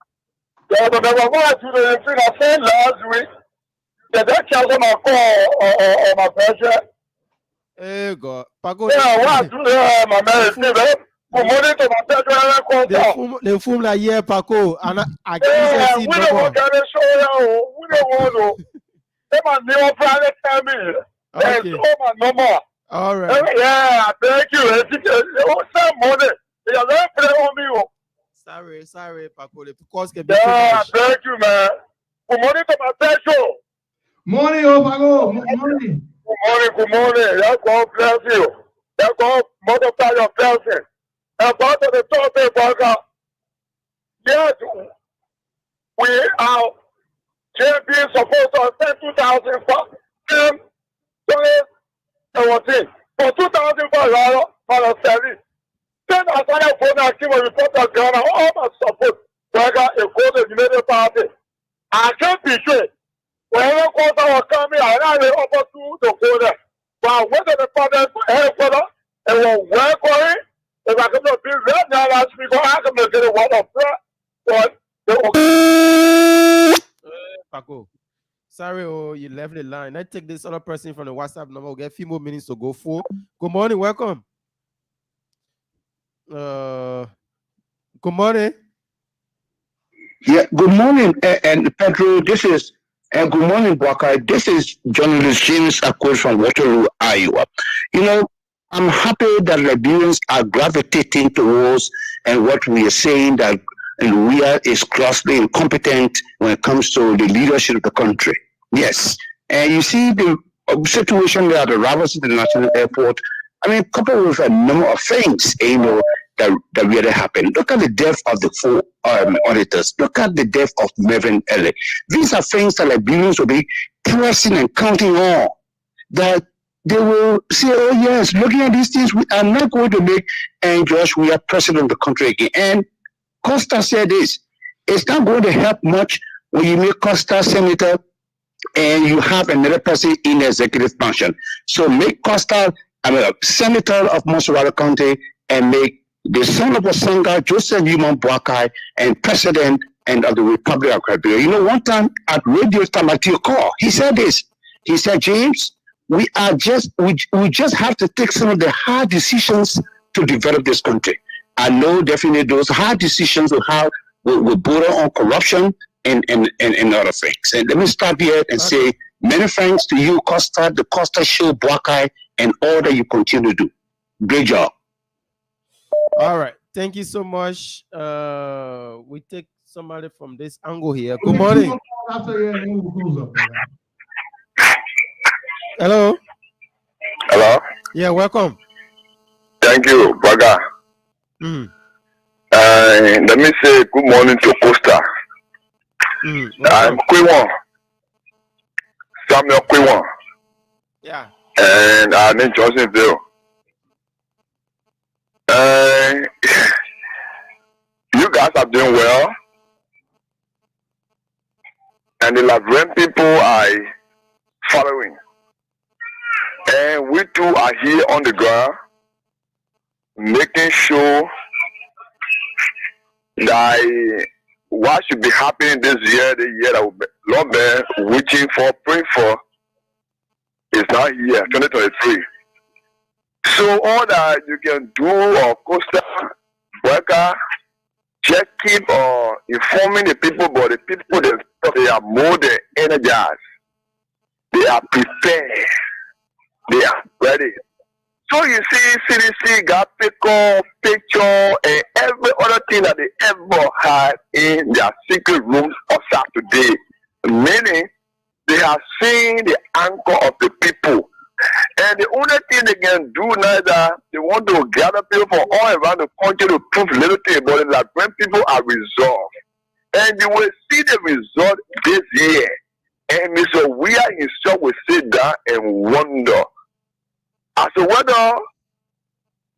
Yeah, but I want to the thing I said last week. That cancel my call on my pressure. Hey God, Paco. Yeah, what? My man, good morning to my petrol. They fool like yeah, Paco, and I Yeah, see we no don't more. want to show you. We don't want to. They my new private tell me. Okay. My number. All right. Yeah, thank you. What's that money? You don't play on me. Sorry, Paco. The cost can be too Yeah, much. thank you, man. Good morning to my petrol. Morning, Paco. Morning. Good morning. That's God bless you. That's God multiply your blessing. And back to the topic, Baka. Yes, we are JP supposed to spend 2005 for 2005 for the service. Then I started phone and give a report to Ghana. All my support. Baka, a code United Party. I can't be sure. Whenever Costa was coming, I ran over to the border. But I went to the father headquarters and was welcoming. If I could not be right now last week, I could not get a word of prayer. But Paco. Sorry, you left the line. Let's take this other person from the WhatsApp number. We'll get a few more minutes to go for. Good morning, welcome. Good morning. Yeah, good morning, and Pedro. This is good morning, Baka. This is journalist James Akwe from Waterloo, Iowa. You know, I'm happy that Liberians are gravitating towards and what we are saying that and we are is grossly incompetent when it comes to the leadership of the country. Yes, and you see the situation there at the Ravens International Airport. I mean, coupled with a number of things, you know, that really happened. Look at the death of the four auditors. Look at the death of Mervyn Ellie. These are things that Liberians will be pressing and counting on. That they will say, oh yes, looking at these things, we are not going to make, and Josh, we are president of the country again. And Costa said this, it's not going to help much when you make Costa senator and you have another person in the executive function. So make Costa a senator of Monrovia County and make the son of Osanga, Joseph Yuman Boakai, and president and of the Republic of Liberia. You know, one time at Radio Tamatio Call, he said this. He said, James, we just have to take some of the hard decisions to develop this country. I know definitely those hard decisions will border on corruption and other things. And let me start here and say many thanks to you, Costa, the Costa Show, Boakai, and all that you continue to do. Great job. All right. Thank you so much. We take somebody from this angle here. Good morning. Hello. Hello. Yeah, welcome. Thank you, Baga. Let me say good morning to Costa. I'm Kwewan. Samuel Kwewan. Yeah. And I'm in Johnsonville. You guys are doing well. And the Liberian people are following. And we too are here on the ground, making sure that what should be happening this year, the year that Lord been waiting for, praying for, is not here, 2023. So all that you can do, of Costa, worker, just keep informing the people, but the people themselves, they are more than energized. They are prepared. They are ready. So you see, CDC got picture, and every other thing that they ever had in their secret rooms outside today. Meaning, they have seen the anchor of the people. And the only thing they can do now is that they want to gather people from all around the country to prove little thing, but the Liberian people are resolved. And you will see the result this year. And Mr. Weah himself will sit down and wonder as to whether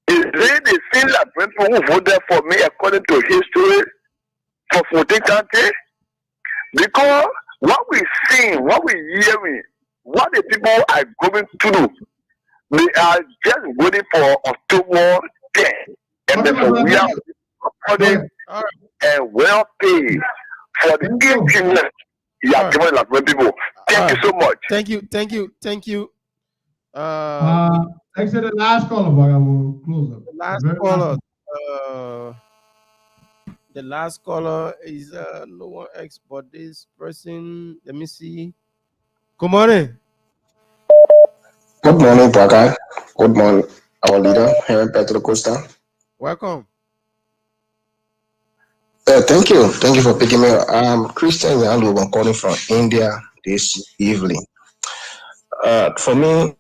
is it the same Liberian people who voted for me according to history for 14 countries? Because what we're seeing, what we're hearing, what the people are going through, they are just waiting for October 10. And Mr. Weah according and well paid for the implement he has given Liberian people. Thank you so much. Thank you. Exit the last caller, but I will close up. The last caller. The last caller is no one else but this person. Let me see. Good morning. Good morning, Braga. Good morning, our leader, Henry Petro Costa. Welcome. Thank you. Thank you for picking me up. Christian Yandu. I'm calling from India this evening. For me,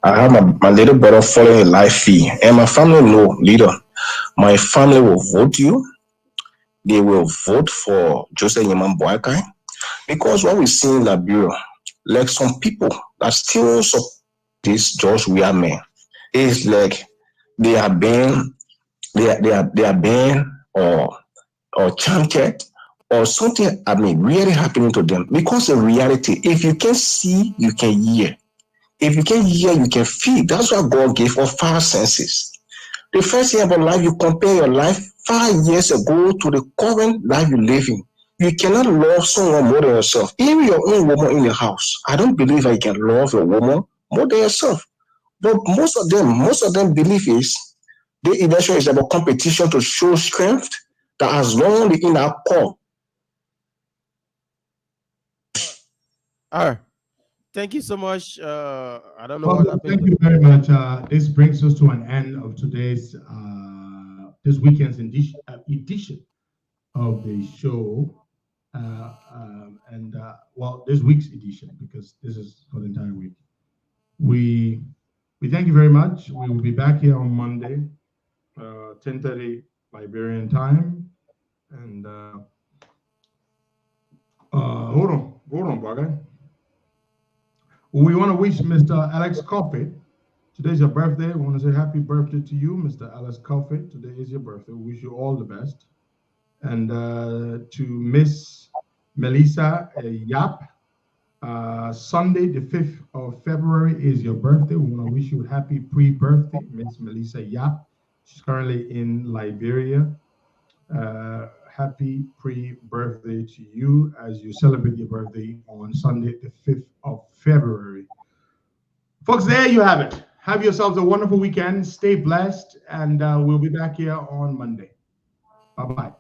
I have my little brother following a life fee, and my family know, leader. My family will vote you. They will vote for Joseph Yaman Boakai because what we see in Liberia, like some people that still support this George Weah man, is like they are being or chanted or something. I mean, really happening to them because the reality. If you can see, you can hear. If you can hear, you can feel. That's what God gave us 5 senses. The first thing about life, you compare your life 5 years ago to the current life you live in. You cannot love someone more than yourself. Even your own woman in the house. I don't believe I can love a woman more than yourself. But most of them believe is the election is about competition to show strength that as long as in our core. All right. Thank you so much. I don't know what happened. Thank you very much. This brings us to an end of today's this weekend's edition of the show, well, this week's edition because this is for the entire week. We thank you very much. We will be back here on Monday, 10:30 Liberian time, and hold on, brother. We want to wish Mr. Alex Coffey. Today's your birthday. We want to say happy birthday to you, Mr. Alex Coffey. Today is your birthday. We wish you all the best. And to Miss Melissa Yap, Sunday, the 5th of February is your birthday. We want to wish you a happy pre-birthday, Miss Melissa Yap. She's currently in Liberia. Happy pre-birthday to you as you celebrate your birthday on Sunday, the 5th of February. Folks, there you have it. Have yourselves a wonderful weekend. Stay blessed, and we'll be back here on Monday. Bye-bye.